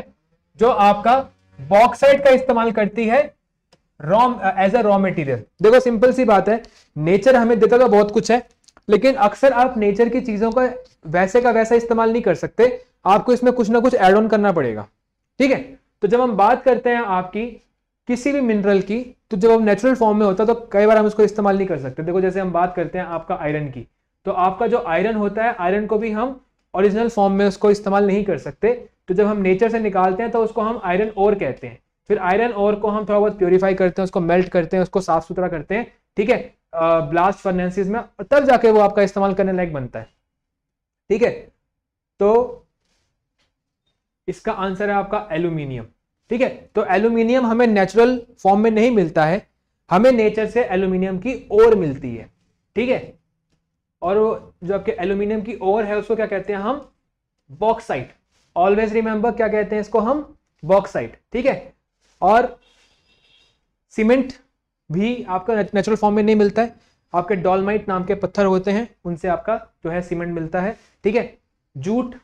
जो आपका बॉक्साइट का इस्तेमाल करती है एज अ रॉ मटेरियल। देखो सिंपल सी बात है, नेचर हमें देता तो बहुत कुछ है, लेकिन अक्सर आप नेचर की चीजों का वैसे का वैसा इस्तेमाल नहीं कर सकते, आपको इसमें कुछ ना कुछ ऐड ऑन करना पड़ेगा। ठीक है, तो जब हम बात करते हैं आपकी किसी भी मिनरल की, तो जब हम नेचुरल फॉर्म में होता है तो कई बार हम उसको इस्तेमाल नहीं कर सकते। देखो जैसे हम बात करते हैं आपका आयरन की, तो आपका जो आयरन होता है, आयरन को भी हम ओरिजिनल फॉर्म में उसको इस्तेमाल नहीं कर सकते, तो जब हम नेचर से निकालते हैं तो उसको हम आयरन ओर कहते हैं। फिर आयरन ओर को हम थोड़ा बहुत प्योरीफाई करते हैं, उसको मेल्ट करते हैं, उसको साफ सुथरा करते हैं, ठीक है, ब्लास्ट फर्नेसेस में, तब जाके वो आपका इस्तेमाल करने लायक बनता है। ठीक है, तो इसका आंसर है आपका एल्यूमिनियम। ठीक है, तो एल्यूमिनियम हमें नेचुरल फॉर्म में नहीं मिलता है, हमें नेचर से एल्यूमिनियम की ओर मिलती है। ठीक है, और वो जो आपके एल्यूमिनियम की ओर है उसको क्या कहते हैं हम, बॉक्साइट। ऑलवेज रिमेंबर क्या कहते हैं इसको हम, बॉक्साइट, ठीक है। और सीमेंट भी आपका नेचुरल फॉर्म में नहीं मिलता है, आपके डॉलमाइट नाम के पत्थर होते हैं, उनसे आपका जो है सीमेंट मिलता है, ठीक है। जूट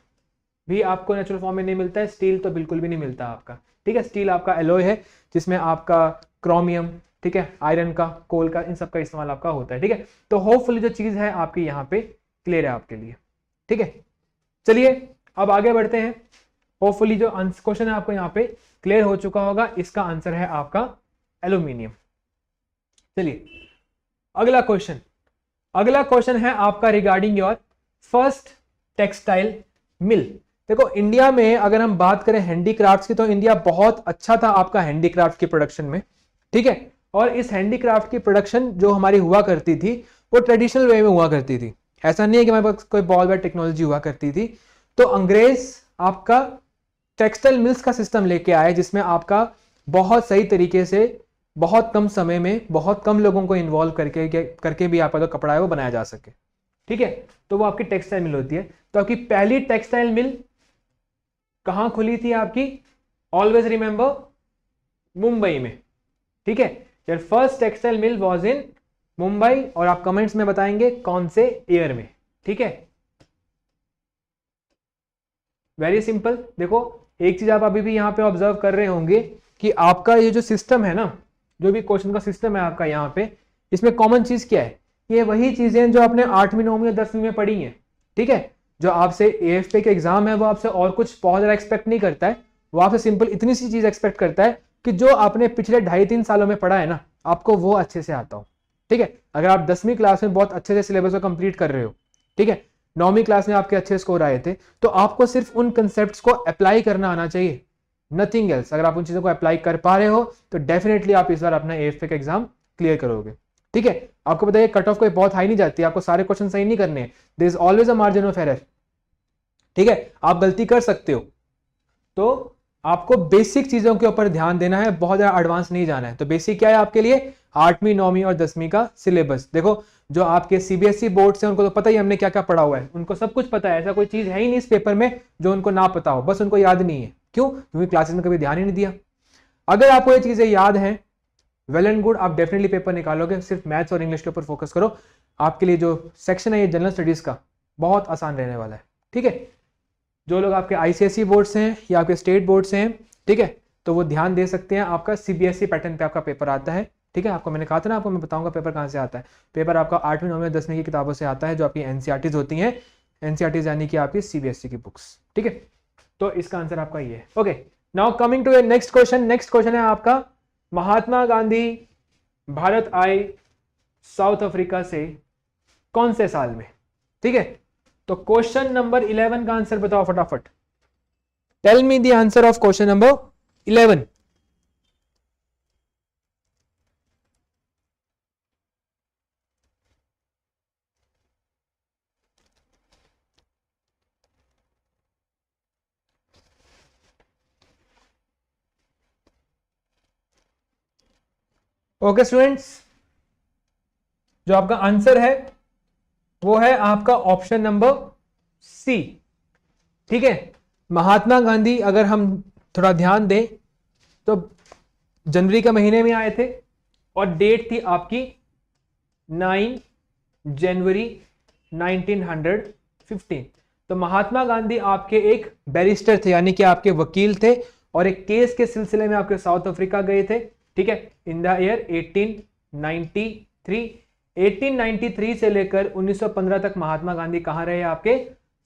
भी आपको नेचुरल फॉर्म में नहीं मिलता है, स्टील तो बिल्कुल भी नहीं मिलता आपका, ठीक है। स्टील आपका एलॉय है जिसमें आपका क्रोमियम, ठीक है, आयरन का, कोल का, इन सब का इस्तेमाल आपका होता है, ठीक है। तो होपफुली जो चीज है आपकी यहाँ पे क्लियर है आपके लिए, ठीक है। चलिए अब आगे बढ़ते हैं। होपफुली जो क्वेश्चन है आपको यहाँ पे क्लियर हो चुका होगा। इसका आंसर है आपका एल्यूमिनियम। चलिए अगला क्वेश्चन है आपका regarding your first textile mill. देखो इंडिया में अगर हम बात करें हैंडीक्राफ्ट्स की, तो इंडिया बहुत अच्छा था आपका हैंडीक्राफ्ट की प्रोडक्शन में, ठीक है। और इस हैंडीक्राफ्ट की प्रोडक्शन जो हमारी हुआ करती थी वो ट्रेडिशनल वे में हुआ करती थी, ऐसा नहीं है कि हमारे पास कोई बहुत बड़ी टेक्नोलॉजी हुआ करती थी। तो अंग्रेज आपका टेक्सटाइल मिल्स का सिस्टम लेके आए जिसमें आपका बहुत सही तरीके से बहुत कम समय में बहुत कम लोगों को इन्वॉल्व करके भी आपका जो कपड़ा है वो बनाया जा सके, ठीक है। तो वो आपकी टेक्सटाइल मिल होती है। तो आपकी पहली टेक्सटाइल मिल कहां खुली थी आपकी, ऑलवेज रिमेंबर, मुंबई में, ठीक है। Your first textile mill was in Mumbai, और आप कमेंट्स में बताएंगे कौन से ईयर में, ठीक है। Very simple. देखो एक चीज आप अभी भी यहां पे ऑब्जर्व कर रहे होंगे कि आपका ये जो सिस्टम है ना, जो भी क्वेश्चन का सिस्टम है आपका यहाँ पे, इसमें कॉमन चीज क्या है, ये वही चीजें जो आपने 8वीं 9वीं और 10वीं में पढ़ी हैं, ठीक है। जो आपसे एएफपी के एग्जाम है वो आपसे और कुछ बहुत ज्यादा एक्सपेक्ट नहीं करता है, वो आपसे सिंपल इतनी सी चीज एक्सपेक्ट करता है कि जो आपने पिछले 2.5-3 सालों में पढ़ा है ना, आपको वो अच्छे से आता हो, ठीक है। अगर आप 10वीं क्लास में बहुत अच्छे से सिलेबस को कंप्लीट कर रहे हो, ठीक है, 9वीं क्लास में आपके अच्छे स्कोर आए थे, तो आपको सिर्फ उन कंसेप्ट को अप्लाई करना आना चाहिए, नथिंग एल्स। अगर आप उन चीजों को अप्लाई कर पा रहे हो तो डेफिनेटली आप इस बार अपना एएफपी का एग्जाम क्लियर करोगे, ठीक है। आपको बताइए कट ऑफ कोई बहुत हाई नहीं जाती, आपको सारे क्वेश्चन सही नहीं करने, there is always a margin of error, ठीक है। आप गलती कर सकते हो, तो आपको बेसिक चीजों के ऊपर ध्यान देना है, बहुत ज्यादा एडवांस नहीं जाना है। तो बेसिक क्या है आपके लिए, 8वीं 9वीं और 10वीं का सिलेबस। देखो जो आपके सीबीएसई बोर्ड से उनको तो पता ही हमने क्या क्या पढ़ा हुआ है, उनको सब कुछ पता है, ऐसा कोई चीज है ही नहीं इस पेपर में जो उनको ना पता हो, बस उनको याद नहीं है। क्यों? क्योंकि क्लासेस में कभी ध्यान ही नहीं दिया। अगर आपको ये चीजें याद हैं, वेल एंड गुड, आप डेफिनेटली पेपर निकालोगे। सिर्फ मैथ्स और इंग्लिश के ऊपर फोकस करो, आपके लिए जो सेक्शन है ये जनरल स्टडीज का बहुत आसान रहने वाला है, ठीक है। जो लोग आपके आईसीएसई बोर्ड से हैं या आपके स्टेट बोर्ड से हैं, ठीक है, तो वो ध्यान दे सकते हैं। आपका सीबीएसई पैटर्न पे आपका पेपर आता है, ठीक है। आपको मैंने कहा था ना, आपको मैं बताऊंगा पेपर कहाँ से आता है। पेपर आपका 8वीं 9वीं 10वीं की किताबों से आता है, जो आपकी एनसीईआरटीज होती हैं, एनसीईआरटीज यानी कि आपकी सीबीएसई की बुक्स, ठीक है। तो इसका आंसर आपका ये है। Okay, now coming to next question. Next question है आपका, महात्मा गांधी भारत आए साउथ अफ्रीका से कौन से साल में, ठीक है। तो क्वेश्चन नंबर 11 का आंसर बताओ फटाफट। Tell me the answer of question number 11। Okay students, जो आपका आंसर है वो है आपका ऑप्शन नंबर सी, ठीक है। महात्मा गांधी अगर हम थोड़ा ध्यान दें तो जनवरी के महीने में आए थे और डेट थी आपकी 9 जनवरी 1915। तो महात्मा गांधी आपके एक बैरिस्टर थे, यानी कि आपके वकील थे, और एक केस के सिलसिले में आपके साउथ अफ्रीका गए थे, ठीक है, इन द ईयर 1893। 1893 से लेकर 1915 तक महात्मा गांधी कहां रहे, आपके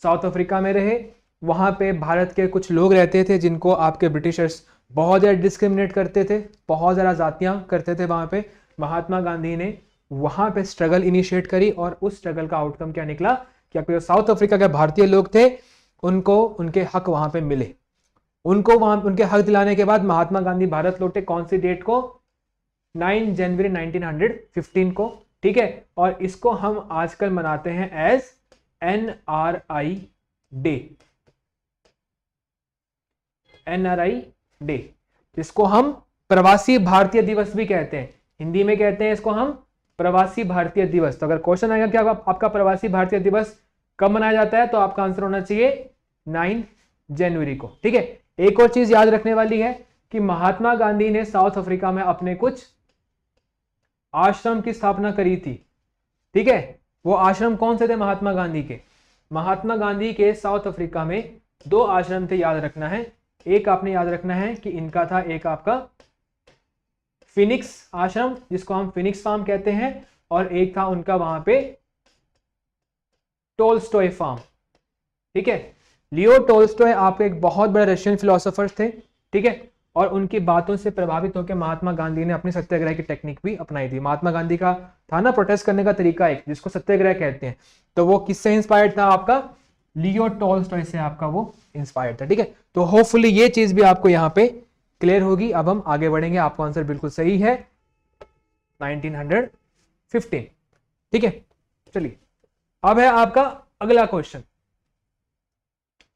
साउथ अफ्रीका में रहे। वहां पे भारत के कुछ लोग रहते थे जिनको आपके ब्रिटिशर्स बहुत ज्यादा डिस्क्रिमिनेट करते थे, बहुत ज्यादा जातियां करते थे वहां पे। महात्मा गांधी ने वहां पे स्ट्रगल इनिशिएट करी, और उस स्ट्रगल का आउटकम क्या निकला कि आपके साउथ अफ्रीका के भारतीय लोग थे उनको उनके हक वहां पे मिले। उनको वहां उनके हक दिलाने के बाद महात्मा गांधी भारत लौटे, कौन सी डेट को, 9 जनवरी 1915 को, ठीक है। और इसको हम आजकल मनाते हैं as NRI day, NRI day, जिसको हम प्रवासी भारतीय दिवस भी कहते हैं, हिंदी में कहते हैं इसको हम प्रवासी भारतीय दिवस। तो अगर क्वेश्चन आएगा कि आपका प्रवासी भारतीय दिवस कब मनाया जाता है, तो आपका आंसर होना चाहिए 9 जनवरी को। ठीक है, एक और चीज याद रखने वाली है कि महात्मा गांधी ने साउथ अफ्रीका में अपने कुछ आश्रम की स्थापना करी थी। ठीक है, वो आश्रम कौन से थे महात्मा गांधी के? महात्मा गांधी के साउथ अफ्रीका में 2 आश्रम थे, याद रखना है। एक आपने याद रखना है कि इनका था, एक आपका फिनिक्स आश्रम जिसको हम फिनिक्स फार्म कहते हैं, और एक था उनका वहां पे टोल्स्टॉय फार्म। ठीक है, लियो टोल्स्टॉय आपके एक बहुत बड़े रशियन फिलोसोफर थे। ठीक है, और उनकी बातों से प्रभावित होकर महात्मा गांधी ने अपनी सत्याग्रह की टेक्निक भी अपनाई थी। महात्मा गांधी का था ना प्रोटेस्ट करने का तरीका एक, जिसको सत्याग्रह कहते हैं, तो वो किससे इंस्पायर्ड था? आपका लियो टोल्स्टॉय से आपका वो इंस्पायर्ड था। ठीक है, तो होपफुली ये चीज भी आपको यहाँ पे क्लियर होगी। अब हम आगे बढ़ेंगे, आपका आंसर बिल्कुल सही है 1915। ठीक है, चलिए अब है आपका अगला क्वेश्चन।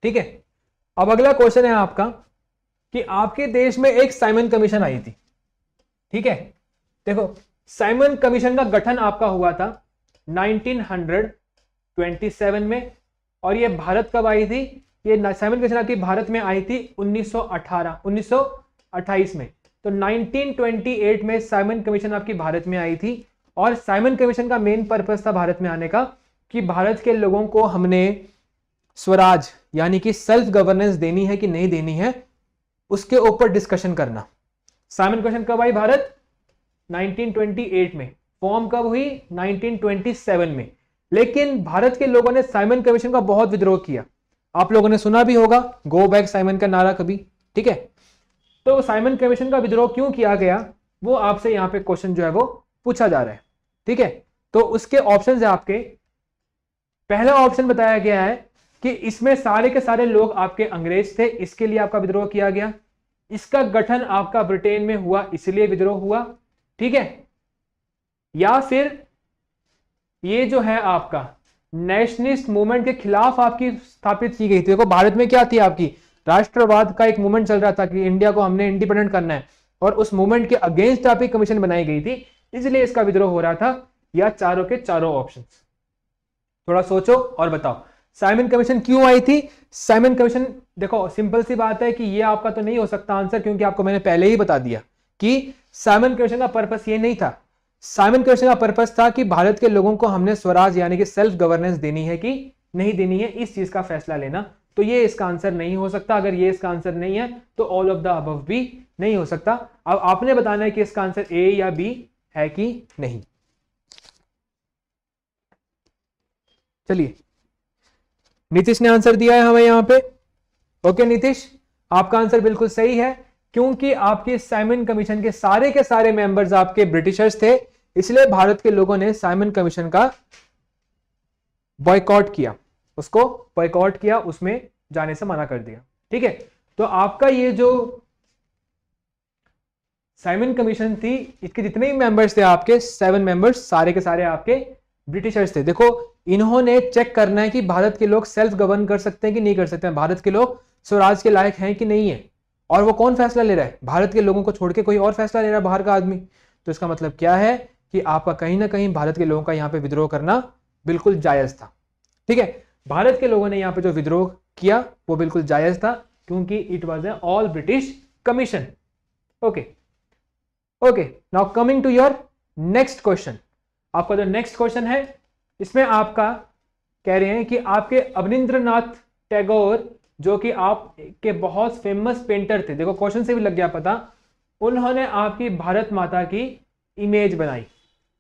ठीक है, अब अगला क्वेश्चन है आपका कि आपके देश में एक साइमन कमीशन आई थी। ठीक है, देखो साइमन कमीशन का गठन आपका हुआ था 1927 में, और ये भारत कब आई थी? ये साइमन कमीशन आपकी भारत में आई थी 1928 में। तो 1928 में साइमन कमीशन आपकी भारत में आई थी, और साइमन कमीशन का मेन पर्पस था भारत में आने का कि भारत के लोगों को हमने स्वराज यानी कि सेल्फ गवर्नेंस देनी है कि नहीं देनी है, उसके ऊपर डिस्कशन करना। साइमन कमीशन कब आई भारत? 1928 में। फॉर्म कब हुई? 1927 में। लेकिन भारत के लोगों ने साइमन कमीशन का बहुत विद्रोह किया। आप लोगों ने सुना भी होगा गो बैक साइमन का नारा कभी। ठीक है, तो साइमन कमीशन का विद्रोह क्यों किया गया वो आपसे यहां पे क्वेश्चन जो है वो पूछा जा रहा है। ठीक है, तो उसके ऑप्शंस है आपके। पहला ऑप्शन बताया गया है कि इसमें सारे के सारे लोग आपके अंग्रेज थे, इसके लिए आपका विद्रोह किया गया। इसका गठन आपका ब्रिटेन में हुआ, इसलिए विद्रोह हुआ। ठीक है, या फिर ये जो है आपका नेशनलिस्ट मूवमेंट के खिलाफ आपकी स्थापित की गई थी। देखो भारत में क्या थी, आपकी राष्ट्रवाद का एक मूवमेंट चल रहा था कि इंडिया को हमने इंडिपेंडेंट करना है, और उस मूवमेंट के अगेंस्ट आपकी कमीशन बनाई गई थी, इसलिए इसका विद्रोह हो रहा था। या चारों के चारों ऑप्शंस? थोड़ा सोचो और बताओ साइमन कमीशन क्यों आई थी। साइमन कमीशन, देखो सिंपल सी बात है कि ये आपका तो नहीं हो सकता आंसर, क्योंकि आपको मैंने पहले ही बता दिया कि साइमन कमीशन का पर्पस ये नहीं था। साइमन कमीशन का पर्पस था कि भारत के लोगों को हमने स्वराज यानी कि सेल्फ गवर्नेंस देनी है कि नहीं देनी है, इस चीज का फैसला लेना। तो ये इसका आंसर नहीं हो सकता। अगर ये इसका आंसर नहीं है तो ऑल ऑफ द अबव भी नहीं हो सकता। अब आपने बताना है कि इसका आंसर ए या बी है कि नहीं। चलिए, नीतीश ने आंसर दिया है हमें यहां पे। ओके नीतीश, आपका आंसर बिल्कुल सही है, क्योंकि आपके साइमन कमीशन के सारे मेंबर्स आपके ब्रिटिशर्स थे, इसलिए भारत के लोगों ने साइमन कमीशन का बॉयकॉट किया, उसको बॉयकॉट किया, उसमें जाने से मना कर दिया। ठीक है, तो आपका ये जो साइमन कमीशन थी, इसके जितने भी मेंबर्स थे आपके 7 मेंबर्स, सारे के सारे आपके ब्रिटिशर्स थे। देखो इन्होंने चेक करना है कि भारत के लोग सेल्फ गवर्न कर सकते हैं कि नहीं कर सकते हैं, भारत के लोग स्वराज के लायक हैं कि नहीं है। और वो कौन फैसला ले रहा है? भारत के लोगों को छोड़ के कोई और फैसला ले रहा है, बाहर का आदमी। तो इसका मतलब क्या है कि आपका कहीं ना कहीं भारत के लोगों का यहाँ पे विद्रोह करना बिल्कुल जायज था। ठीक है, भारत के लोगों ने यहाँ पे जो विद्रोह किया वो बिल्कुल जायज था, क्योंकि it was a all British commission. Okay okay, now coming to your next question. आपका जो नेक्स्ट क्वेश्चन है इसमें आपका कह रहे हैं कि आपके अवनींद्रनाथ टैगोर, जो कि आपके बहुत फेमस पेंटर थे, देखो क्वेश्चन से भी लग गया पता, उन्होंने आपकी भारत माता की इमेज बनाई।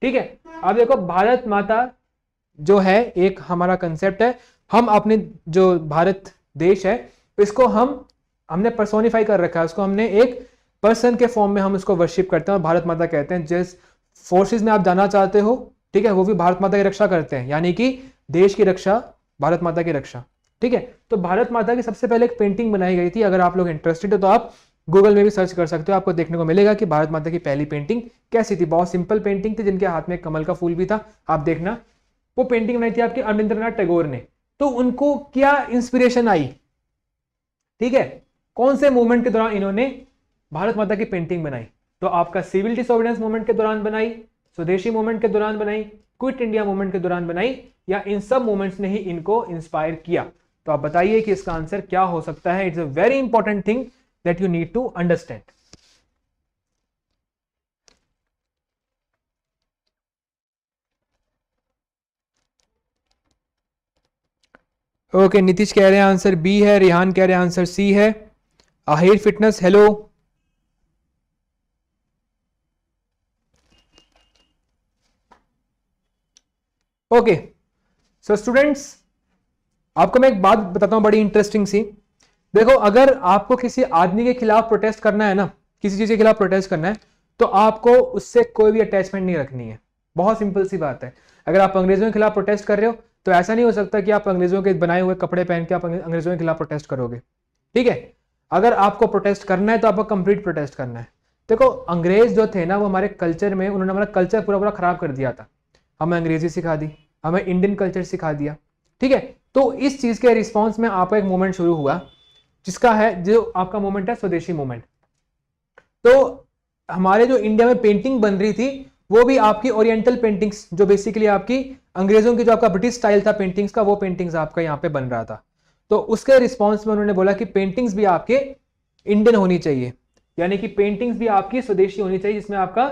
ठीक है, अब देखो भारत माता जो है एक हमारा कंसेप्ट है, हम अपने जो भारत देश है इसको हमने पर्सोनिफाई कर रखा है, उसको हमने एक पर्सन के फॉर्म में हम इसको वर्शिप करते हैं और भारत माता कहते हैं। जिस फोर्सेस में आप जाना चाहते हो, ठीक है, वो भी भारत माता की रक्षा करते हैं, यानी कि देश की रक्षा, भारत माता की रक्षा। ठीक है, तो भारत माता की सबसे पहले एक पेंटिंग बनाई गई थी। अगर आप लोग इंटरेस्टेड हो तो आप गूगल में भी सर्च कर सकते हो, आपको देखने को मिलेगा कि भारत माता की पहली पेंटिंग कैसी थी। बहुत सिंपल पेंटिंग थी, जिनके हाथ में कमल का फूल भी था। आप देखना, वो पेंटिंग बनाई थी आपके अवनींद्रनाथ टैगोर ने। तो उनको क्या इंस्पिरेशन आई, ठीक है, कौन से मूवमेंट के दौरान इन्होंने भारत माता की पेंटिंग बनाई? तो आपका सिविल डिसोबीडियंस मूवमेंट के दौरान बनाई, स्वदेशी मूवमेंट के दौरान बनाई, क्विट इंडिया मूवमेंट के दौरान बनाई, या इन सब मूवमेंट्स ने ही इनको इंस्पायर किया? तो आप बताइए कि इसका आंसर क्या हो सकता है। It's a very important thing that you need to understand. Okay, Nitish कह रहे हैं आंसर बी है, रिहान कह रहे हैं आंसर सी है। Ahir fitness hello. Okay so students, आपको मैं एक बात बताता हूं बड़ी इंटरेस्टिंग सी। देखो, अगर आपको किसी आदमी के खिलाफ प्रोटेस्ट करना है ना, किसी चीज के खिलाफ प्रोटेस्ट करना है, तो आपको उससे कोई भी अटैचमेंट नहीं रखनी है। बहुत सिंपल सी बात है। अगर आप अंग्रेजों के खिलाफ प्रोटेस्ट कर रहे हो तो ऐसा नहीं हो सकता कि आप अंग्रेजों के बनाए हुए कपड़े पहन के आप अंग्रेजों के खिलाफ प्रोटेस्ट करोगे। ठीक है, अगर आपको प्रोटेस्ट करना है तो आपको कंप्लीट प्रोटेस्ट करना है। देखो, अंग्रेज जो थे ना, वो हमारे कल्चर में, उन्होंने हमारा कल्चर पूरा पूरा खराब कर दिया था। हमें अंग्रेजी सिखा दी, हमें इंडियन कल्चर सिखा दिया। ठीक है, तो इस चीज के रिस्पॉन्स में आपका एक मूवमेंट शुरू हुआ, जिसका है, जो आपका मूवमेंट है स्वदेशी मूवमेंट। तो हमारे जो इंडिया में पेंटिंग बन रही थी, वो भी आपकी ओरिएंटल पेंटिंग्स, जो बेसिकली आपकी अंग्रेजों की, जो आपका ब्रिटिश स्टाइल था पेंटिंग्स का, वो पेंटिंग्स आपका यहाँ पे बन रहा था। तो उसके रिस्पॉन्स में उन्होंने बोला कि पेंटिंग्स भी आपके इंडियन होनी चाहिए, यानी कि पेंटिंग्स भी आपकी स्वदेशी होनी चाहिए, जिसमें आपका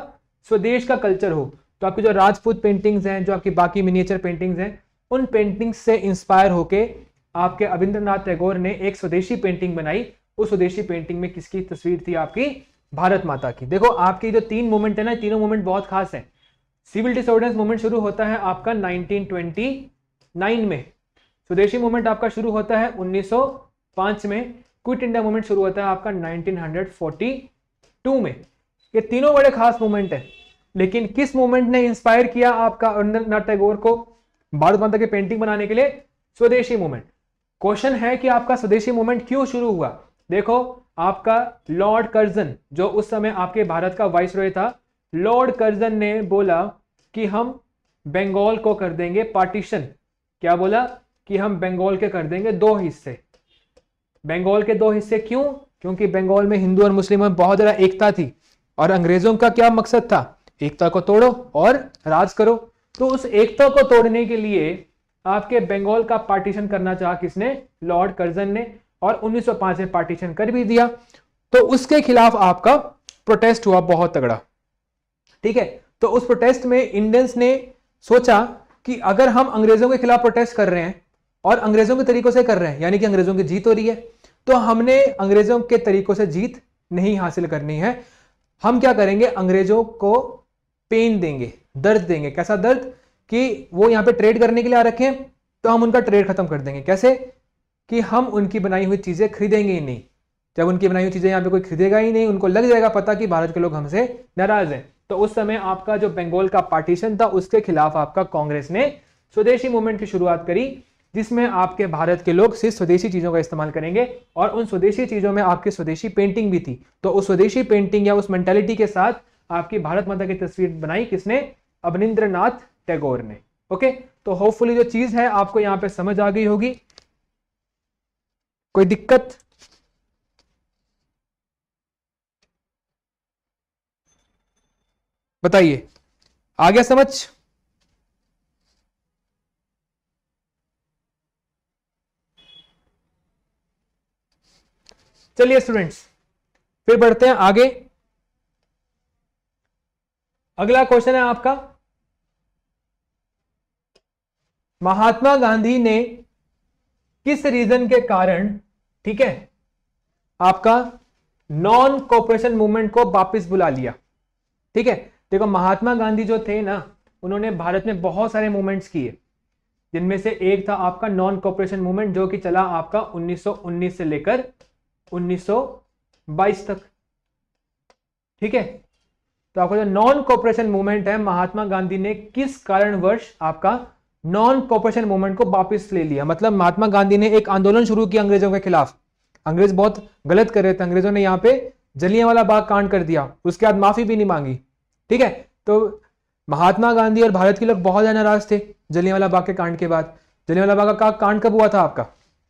स्वदेश का कल्चर हो। तो आपकी जो राजपूत पेंटिंग्स हैं, जो आपकी बाकी मिनिएचर पेंटिंग्स हैं, उन पेंटिंग्स से इंस्पायर होके आपके रविंद्रनाथ टैगोर ने एक स्वदेशी पेंटिंग बनाई। उस स्वदेशी पेंटिंग में किसकी तस्वीर थी? आपकी भारत माता की। देखो, आपकी जो 3 मूवमेंट है ना, तीनों मूवमेंट बहुत खास है। सिविल डिसऑर्डरेंस मूवमेंट शुरू होता है आपका 1929 में। स्वदेशी मूवमेंट आपका शुरू होता है 1905 में। क्विट इंडिया मूवमेंट शुरू होता है आपका 1942 में। ये तीनों बड़े खास मूवमेंट है। लेकिन किस मूवमेंट ने इंस्पायर किया आपका रविंद्रनाथ टैगोर को भारत माता की पेंटिंग बनाने के लिए? स्वदेशी मूवमेंट। क्वेश्चन है कि आपका स्वदेशी मूवमेंट क्यों शुरू हुआ? देखो, आपका लॉर्ड कर्जन, जो उस समय आपके भारत का वाइसरॉय था, लॉर्ड कर्जन ने बोला कि हम बंगाल को कर देंगे पार्टीशन। क्या बोला? कि हम बंगाल के कर देंगे 2 हिस्से। बंगाल के 2 हिस्से क्यों? क्योंकि बंगाल में हिंदू और मुस्लिम में बहुत ज्यादा एकता थी, और अंग्रेजों का क्या मकसद था? एकता को तोड़ो और राज करो। तो उस एकता को तोड़ने के लिए आपके बंगाल का पार्टीशन करना चाहा किसने? लॉर्ड कर्जन ने। और 1905 में पार्टीशन कर भी दिया। तो उसके खिलाफ आपका प्रोटेस्ट हुआ बहुत तगड़ा। ठीक है, तो उस प्रोटेस्ट में इंडियंस ने सोचा कि अगर हम अंग्रेजों के खिलाफ प्रोटेस्ट कर रहे हैं और अंग्रेजों के तरीकों से कर रहे हैं, यानी कि अंग्रेजों की जीत हो रही है, तो हमने अंग्रेजों के तरीकों से जीत नहीं हासिल करनी है। हम क्या करेंगे? अंग्रेजों को पेन देंगे, दर्द देंगे। कैसा दर्द? कि वो यहाँ पे ट्रेड करने के लिए आ रखे हैं, तो हम उनका ट्रेड खत्म कर देंगे। कैसे? कि हम उनकी बनाई हुई चीजें खरीदेंगे ही नहीं। जब उनकी बनाई हुई चीजें यहाँ पे कोई खरीदेगा ही नहीं, उनको लग जाएगा पता कि भारत के लोग हमसे नाराज हैं। तो उस समय आपका जो बंगाल का पार्टीशन था, उसके खिलाफ आपका कांग्रेस ने स्वदेशी मूवमेंट की शुरुआत करी, जिसमें आपके भारत के लोग सिर्फ स्वदेशी चीजों का इस्तेमाल करेंगे। और उन स्वदेशी चीजों में आपकी स्वदेशी पेंटिंग भी थी। तो उस स्वदेशी पेंटिंग या उस मेंटालिटी के साथ आपकी भारत माता की तस्वीर बनाई किसने? अवनींद्रनाथ टैगोर ने। ओके, तो होपफुली जो चीज है आपको यहां पे समझ आ गई होगी। कोई दिक्कत? बताइए, आ गया समझ? चलिए स्टूडेंट्स, फिर बढ़ते हैं आगे। अगला क्वेश्चन है आपका, महात्मा गांधी ने किस रीजन के कारण, ठीक है, आपका नॉन कोऑपरेशन मूवमेंट को वापस बुला लिया? ठीक है, देखो, महात्मा गांधी जो थे ना, उन्होंने भारत में बहुत सारे मूवमेंट्स किए, जिनमें से एक था आपका नॉन कोऑपरेशन मूवमेंट, जो कि चला आपका 1919 से लेकर 1922 तक। ठीक है, तो आपका जो नॉन कोऑपरेशन मूवमेंट है, महात्मा गांधी ने किस कारणवश आपका नॉन कोऑपरेशन मूवमेंट को वापस ले लिया? मतलब महात्मा गांधी ने एक आंदोलन शुरू किया अंग्रेजों के खिलाफ। अंग्रेज बहुत गलत कर रहे थे, अंग्रेजों ने यहाँ पे जलियांवाला बाग कांड कर दिया, उसके बाद माफी भी नहीं मांगी। ठीक है, तो महात्मा गांधी और भारत के लोग बहुत ज्यादा नाराज थे जलियांवाला बाग के कांड के बाद। जलियांवाला बाग का कांड कब हुआ था आपका?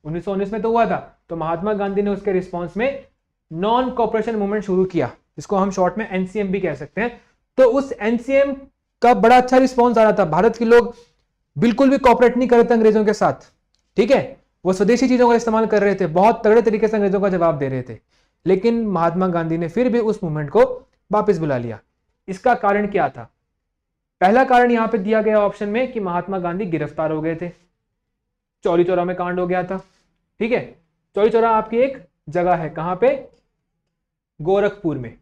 1919 में तो हुआ था। तो महात्मा गांधी ने उसके रिस्पॉन्स में नॉन कोऑपरेशन मूवमेंट शुरू किया, जिसको हम शॉर्ट में एनसीएम भी कह सकते हैं। तो उस एनसीएम का बड़ा अच्छा रिस्पॉन्स आ रहा था। भारत के लोग बिल्कुल भी कोऑपरेट नहीं कर रहे थे अंग्रेजों के साथ। ठीक है, वो स्वदेशी चीजों का इस्तेमाल कर रहे थे, बहुत तगड़े तरीके से अंग्रेजों का जवाब दे रहे थे, लेकिन महात्मा गांधी ने फिर भी उस मूवमेंट को वापस बुला लिया। इसका कारण क्या था? पहला कारण यहां पे दिया गया ऑप्शन में कि महात्मा गांधी गिरफ्तार हो गए थे, चौरी चौरा में कांड हो गया था। ठीक है, चौरी चौरा आपकी एक जगह है, कहां पे? गोरखपुर में।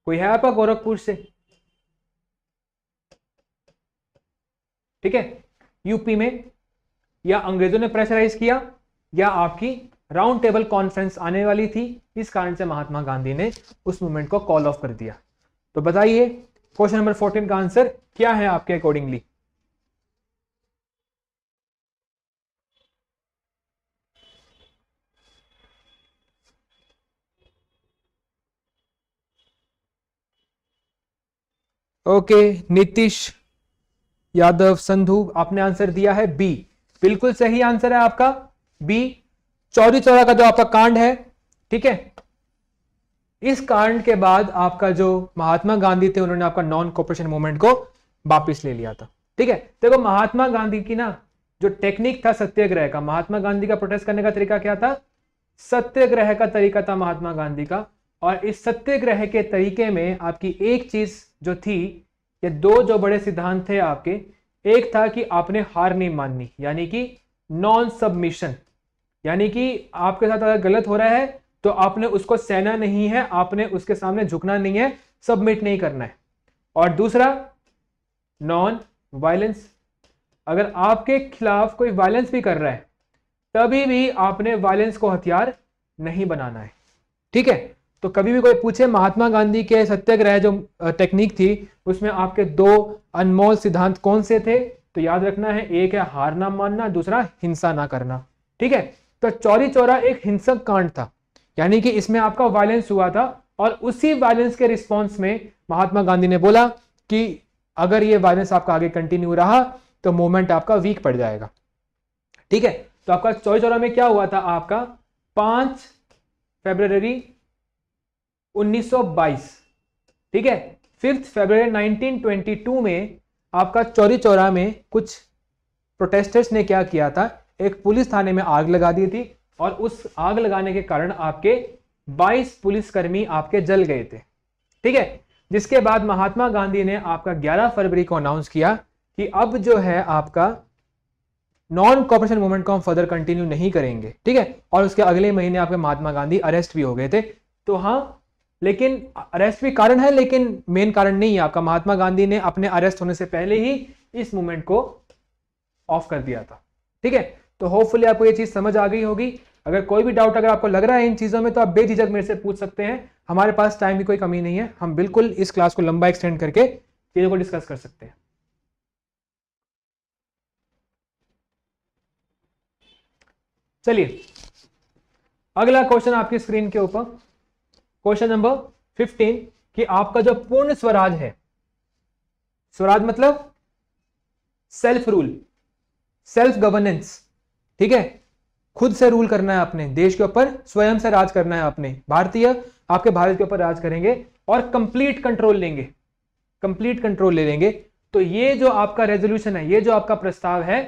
कोई है आपका गोरखपुर से? ठीक है, यूपी में। या अंग्रेजों ने प्रेशराइज किया, या आपकी राउंड टेबल कॉन्फ्रेंस आने वाली थी, इस कारण से महात्मा गांधी ने उस मूवमेंट को कॉल ऑफ कर दिया। तो बताइए क्वेश्चन नंबर 14 का आंसर क्या है आपके अकॉर्डिंगली? ओके, नीतीश यादव संधू, आपने आंसर दिया है बी। बिल्कुल सही आंसर है आपका बी। चौरी चौरा का जो आपका कांड है, ठीक है, इस कांड के बाद आपका जो महात्मा गांधी थे उन्होंने आपका नॉन कोऑपरेशन मूवमेंट को वापस ले लिया था। ठीक है, देखो महात्मा गांधी की ना जो टेक्निक था सत्याग्रह का, महात्मा गांधी का प्रोटेस्ट करने का तरीका क्या था? सत्याग्रह का तरीका था महात्मा गांधी का। और इस सत्याग्रह के तरीके में आपकी एक चीज जो थी, ये दो जो बड़े सिद्धांत थे आपके, एक था कि आपने हार नहीं माननी, यानी कि नॉन सबमिशन, यानी कि आपके साथ अगर गलत हो रहा है तो आपने उसको सहना नहीं है, आपने उसके सामने झुकना नहीं है, सबमिट नहीं करना है। और दूसरा नॉन वायलेंस, अगर आपके खिलाफ कोई वायलेंस भी कर रहा है तभी भी आपने वायलेंस को हथियार नहीं बनाना है। ठीक है, तो कभी भी कोई पूछे महात्मा गांधी के सत्याग्रह जो टेक्निक थी उसमें आपके दो अनमोल सिद्धांत कौन से थे, तो याद रखना है, एक है हार ना मानना, दूसरा हिंसा ना करना। ठीक है, तो चौरी चौरा एक हिंसक कांड था, यानी कि इसमें आपका वायलेंस हुआ था, और उसी वायलेंस के रिस्पॉन्स में महात्मा गांधी ने बोला कि अगर ये वायलेंस आपका आगे कंटिन्यू रहा तो मूवमेंट आपका वीक पड़ जाएगा। ठीक है, तो आपका चौरी चौरा में क्या हुआ था? आपका 5 फरवरी 1922, ठीक है, 5 फरवरी 1922 में आपका चौरी चौरा में कुछ प्रोटेस्टर्स ने क्या किया था, एक पुलिस थाने में आग लगा दी थी, और उस आग लगाने के कारण आपके 22 पुलिसकर्मी आपके जल गए थे। ठीक है, जिसके बाद महात्मा गांधी ने आपका 11 फरवरी को अनाउंस किया कि अब जो है आपका नॉन कॉपरेशन मूवमेंट को हम फर्दर कंटिन्यू नहीं करेंगे। ठीक है, और उसके अगले महीने आपके महात्मा गांधी अरेस्ट भी हो गए थे। तो हाँ, लेकिन अरेस्ट भी कारण है, लेकिन मेन कारण नहीं है आपका। महात्मा गांधी ने अपने अरेस्ट होने से पहले ही इस मूवमेंट को ऑफ कर दिया था। ठीक है, तो होपफुली आपको ये चीज समझ आ गई होगी। अगर कोई भी डाउट अगर आपको लग रहा है इन चीजों में तो आप बेझिझक मेरे से पूछ सकते हैं। हमारे पास टाइम की कोई कमी नहीं है, हम बिल्कुल इस क्लास को लंबा एक्सटेंड करके चीजों को डिस्कस कर सकते हैं। चलिए अगला क्वेश्चन आपकी स्क्रीन के ऊपर, क्वेश्चन नंबर 15, कि आपका जो पूर्ण स्वराज है, स्वराज मतलब सेल्फ रूल, सेल्फ गवर्नेंस, ठीक है, खुद से रूल करना है आपने, देश के ऊपर स्वयं से राज करना है आपने, भारतीय आपके भारत के ऊपर राज करेंगे और कंप्लीट कंट्रोल लेंगे, कंप्लीट कंट्रोल ले लेंगे। तो ये जो आपका रेजोल्यूशन है, ये जो आपका प्रस्ताव है,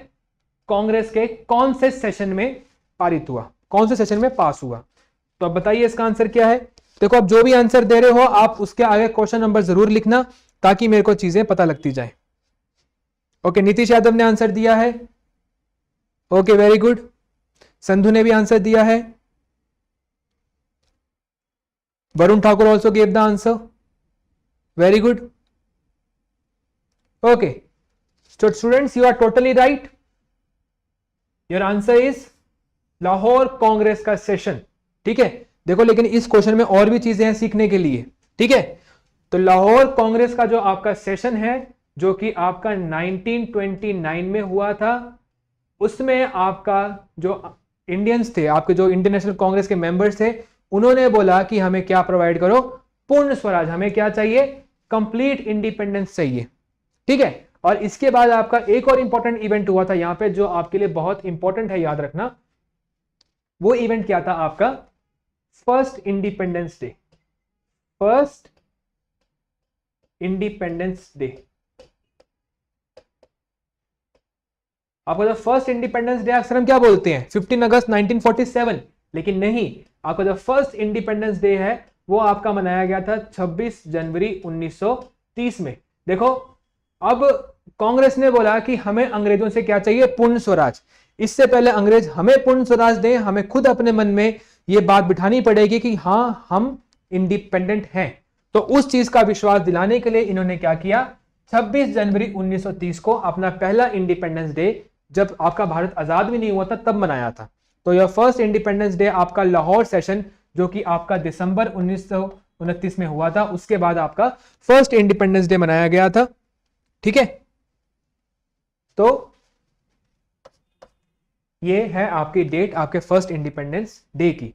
कांग्रेस के कौन से सेशन में पारित हुआ, कौन से सेशन में पास हुआ? तो अब बताइए इसका आंसर क्या है। देखो आप जो भी आंसर दे रहे हो आप उसके आगे क्वेश्चन नंबर जरूर लिखना ताकि मेरे को चीजें पता लगती जाए। ओके, नीतीश यादव ने आंसर दिया है, ओके वेरी गुड। संधू ने भी आंसर दिया है, Varun Thakur also gave the answer, very good. Okay, so students you are totally right, your answer is Lahore Congress का सेशन। ठीक है, देखो लेकिन इस क्वेश्चन में और भी चीजें हैं सीखने के लिए। ठीक है, तो लाहौर कांग्रेस का जो आपका सेशन है जो कि आपका 1929 में हुआ था, उसमें आपका जो इंडियंस थे, आपके जो इंडियन नेशनल कांग्रेस के मेंबर्स थे, उन्होंने बोला कि हमें क्या प्रोवाइड करो, पूर्ण स्वराज, हमें क्या चाहिए, कंप्लीट इंडिपेंडेंस चाहिए। ठीक है, और इसके बाद आपका एक और इंपॉर्टेंट इवेंट हुआ था यहां पे जो आपके लिए बहुत इंपॉर्टेंट है, याद रखना। वो इवेंट क्या था आपका, first independence day, first independence day. आपका जो फर्स्ट इंडिपेंडेंस डे अक्सर हम क्या बोलते हैं 15 अगस्त 1947, लेकिन नहीं, आपका जो फर्स्ट इंडिपेंडेंस डे है वो आपका मनाया गया था 26 जनवरी 1930 में। देखो अब कांग्रेस ने बोला कि हमें अंग्रेजों से क्या चाहिए, पूर्ण स्वराज। इससे पहले अंग्रेज हमें पूर्ण स्वराज दें, हमें खुद अपने मन में यह बात बिठानी पड़ेगी कि हाँ हम इंडिपेंडेंट हैं। तो उस चीज का विश्वास दिलाने के लिए इन्होंने क्या किया, 26 जनवरी 1930 को अपना पहला इंडिपेंडेंस डे, जब आपका भारत आजाद भी नहीं हुआ था तब मनाया था। तो यह फर्स्ट इंडिपेंडेंस डे आपका लाहौर सेशन, जो कि आपका दिसंबर 1929 में हुआ था, उसके बाद आपका फर्स्ट इंडिपेंडेंस डे मनाया गया था। ठीक है, तो ये है आपकी डेट आपके फर्स्ट इंडिपेंडेंस डे की।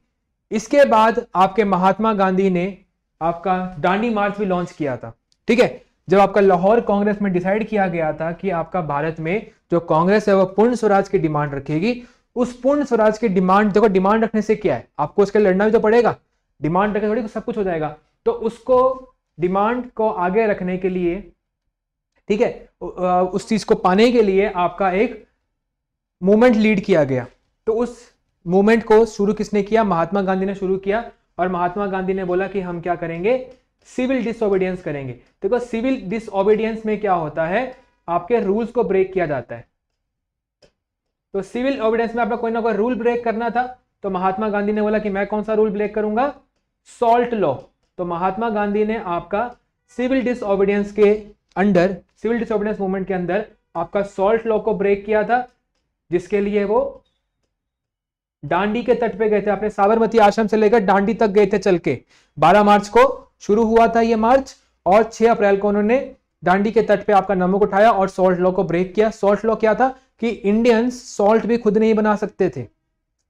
इसके बाद आपके महात्मा गांधी ने आपका दांडी मार्च भी लॉन्च किया था। ठीक है, जब आपका लाहौर कांग्रेस में डिसाइड किया गया था कि आपका भारत में जो कांग्रेस है वो पूर्ण स्वराज की डिमांड रखेगी, उस पूर्ण स्वराज की डिमांड, देखो डिमांड रखने से क्या है, आपको उसके लड़ना भी तो पड़ेगा, डिमांड रखने थोड़ी सब कुछ हो जाएगा। तो उसको डिमांड को आगे रखने के लिए, ठीक है, उस चीज को पाने के लिए आपका एक मूवमेंट लीड किया गया। तो उस मूवमेंट को शुरू किसने किया, महात्मा गांधी ने शुरू किया। और महात्मा गांधी ने बोला कि हम क्या करेंगे, सिविल डिसओबीडियंस करेंगे। देखो सिविल डिसओबीडियंस में क्या होता है, आपके रूल्स को ब्रेक किया जाता है। तो सिविल ओबीडियंस में आपका कोई ना कोई रूल ब्रेक करना था, तो महात्मा गांधी ने बोला कि मैं कौन सा रूल ब्रेक करूंगा, सॉल्ट लॉ। तो महात्मा गांधी ने आपका सिविल डिसओबीडियंस के अंडर, सिविल डिसओबीडियंस मूवमेंट के अंदर आपका सॉल्ट लॉ को ब्रेक किया था, जिसके लिए वो डांडी के तट पे गए थे, अपने साबरमती आश्रम से लेकर डांडी तक गए थे चल के। 12 मार्च को शुरू हुआ था ये मार्च, और 6 अप्रैल को उन्होंने डांडी के तट पे आपका नमक उठाया और सॉल्ट लॉ को ब्रेक किया। सॉल्ट लॉ क्या था कि इंडियंस सॉल्ट भी खुद नहीं बना सकते थे।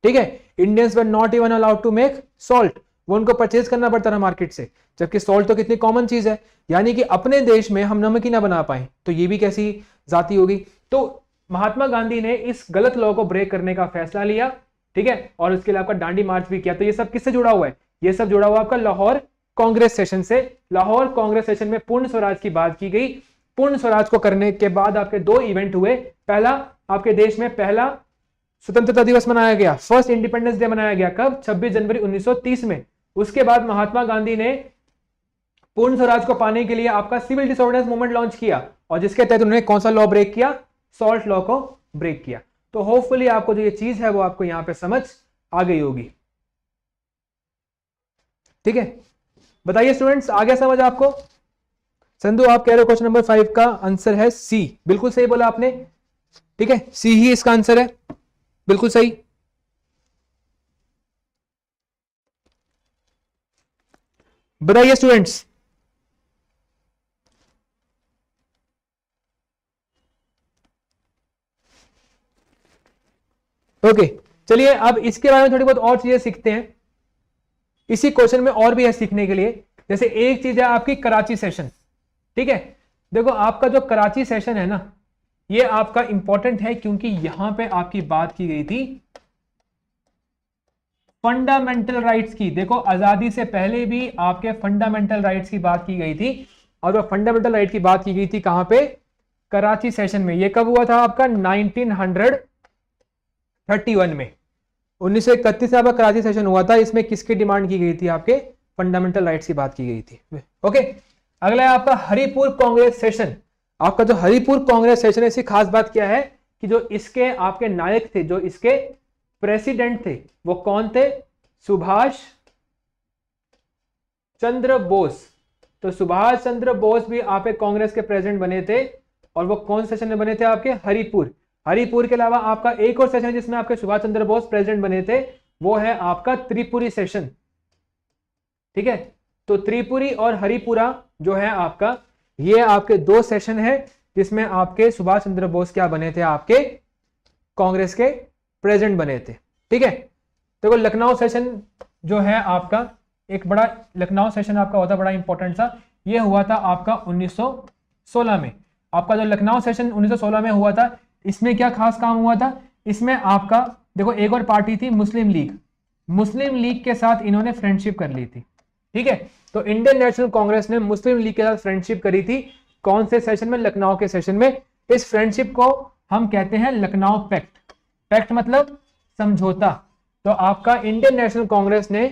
ठीक है, Indians were not even allowed to make salt, वो उनको परचेज करना पड़ता था मार्केट से, जबकि सॉल्ट तो कितनी कॉमन चीज है। यानी कि अपने देश में हम नमक ही ना बना पाए, तो ये भी कैसी जाति होगी। तो महात्मा गांधी ने इस गलत लॉ को ब्रेक करने का फैसला लिया। ठीक है, और उसके लिए आपका दांडी मार्च भी किया। तो ये सब किससे जुड़ा हुआ है, ये सब जुड़ा हुआ आपका लाहौर कांग्रेस सेशन से। लाहौर कांग्रेस सेशन में पूर्ण स्वराज की बात की गई। पूर्ण स्वराज को करने के बाद आपके 2 इवेंट हुए। पहला, आपके देश में पहला स्वतंत्रता दिवस मनाया गया, फर्स्ट इंडिपेंडेंस डे मनाया गया, कब, 26 जनवरी 1930 में। उसके बाद महात्मा गांधी ने पूर्ण स्वराज को पाने के लिए आपका सिविल डिसऑर्डरेंस मूवमेंट लॉन्च किया, और जिसके तहत उन्होंने कौन सा लॉ ब्रेक किया, सॉल्ट लॉ को ब्रेक किया। तो होपफुली आपको जो ये चीज है वो आपको यहां पे समझ आ गई होगी। ठीक है, बताइए स्टूडेंट्स, आ गया समझ आपको। संधु आप कह रहे हो क्वेश्चन नंबर 5 का आंसर है सी, बिल्कुल सही बोला आपने। ठीक है, सी ही इसका आंसर है, बिल्कुल सही। बताइए स्टूडेंट्स। ओके, चलिए अब इसके बारे में थोड़ी बहुत और चीजें सीखते हैं। इसी क्वेश्चन में और भी है सीखने के लिए। जैसे एक चीज है आपकी कराची सेशन। ठीक है, देखो आपका जो कराची सेशन है ना, ये आपका इंपॉर्टेंट है, क्योंकि यहां पे आपकी बात की गई थी फंडामेंटल राइट्स की। देखो आजादी से पहले भी आपके फंडामेंटल राइट्स की बात की गई थी, और वो फंडामेंटल राइट की बात की गई थी कहां पे, कराची सेशन में। ये कब हुआ था आपका, 1931 में, 1931 से आपका कराची सेशन हुआ था। इसमें किसकी डिमांड की गई थी, आपके फंडामेंटल राइट्स की बात की गई थी। ओके, अगला है आपका हरिपुर कांग्रेस सेशन। आपका जो हरिपुर कांग्रेस सेशन है, इसकी खास बात क्या है कि जो इसके आपके नायक थे, जो इसके प्रेसिडेंट थे, वो कौन थे, सुभाष चंद्र बोस। तो सुभाष चंद्र बोस भी आपके कांग्रेस के प्रेसिडेंट बने थे, और वो कौन सेशन में बने थे, आपके हरिपुर। हरिपुर के अलावा आपका एक और सेशन जिसमें आपके सुभाष चंद्र बोस प्रेसिडेंट बने थे, वो है आपका त्रिपुरी सेशन। ठीक है, तो त्रिपुरी और हरिपुरा जो है आपका, ये आपके 2 सेशन है जिसमें आपके सुभाष चंद्र बोस क्या बने थे, आपके कांग्रेस के प्रेसिडेंट बने थे। ठीक है, देखो लखनऊ सेशन जो है आपका, एक बड़ा लखनऊ सेशन आपका होता बड़ा इंपॉर्टेंट सा, ये हुआ था आपका 1916 में। आपका जो लखनऊ सेशन 1916 में हुआ था, इसमें क्या खास काम हुआ था, इसमें आपका देखो एक और पार्टी थी मुस्लिम लीग। मुस्लिम लीग के साथ इन्होंने फ्रेंडशिप कर ली थी। ठीक है, तो इंडियन नेशनल कांग्रेस ने मुस्लिम लीग के साथ फ्रेंडशिप करी थी। कौन से सेशन में, लखनऊ के सेशन में। इस फ्रेंडशिप को हम कहते हैं लखनऊ पैक्ट। पैक्ट मतलब समझौता। तो आपका इंडियन नेशनल कांग्रेस ने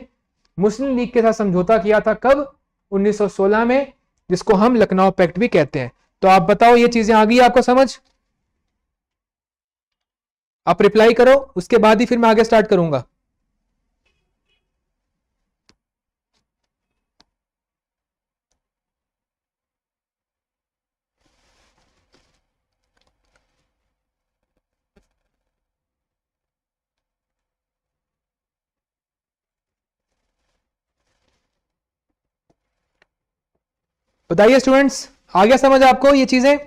मुस्लिम लीग के साथ समझौता किया था कब? 1916 में, जिसको हम लखनऊ पैक्ट भी कहते हैं। तो आप बताओ ये चीजें आ गई आपको समझ? आप रिप्लाई करो, उसके बाद ही फिर मैं आगे स्टार्ट करूंगा। बताइए स्टूडेंट्स, आ गया समझ आपको ये चीजें?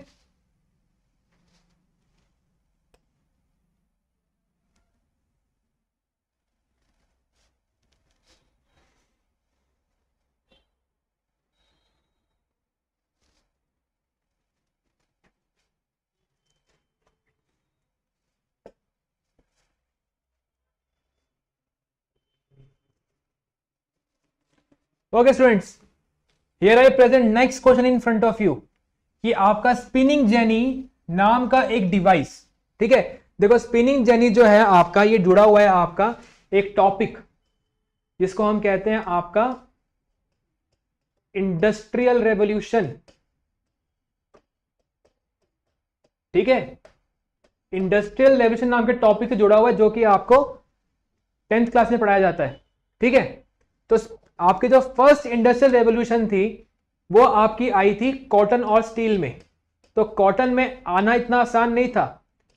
Okay students, here I present next question in front of you कि आपका स्पिनिंग जेनी नाम का एक डिवाइस, ठीक है। देखो स्पिनिंग जेनी जो है आपका, ये जुड़ा हुआ है आपका एक टॉपिक जिसको हम कहते हैं आपका इंडस्ट्रियल रेवोल्यूशन, ठीक है। इंडस्ट्रियल रेवोल्यूशन नाम के टॉपिक से जुड़ा हुआ है, जो कि आपको 10th क्लास में पढ़ाया जाता है, ठीक है। तो आपकी जो फर्स्ट इंडस्ट्रियल रेवोल्यूशन थी वो आपकी आई थी कॉटन और स्टील में। तो कॉटन में आना इतना आसान नहीं था,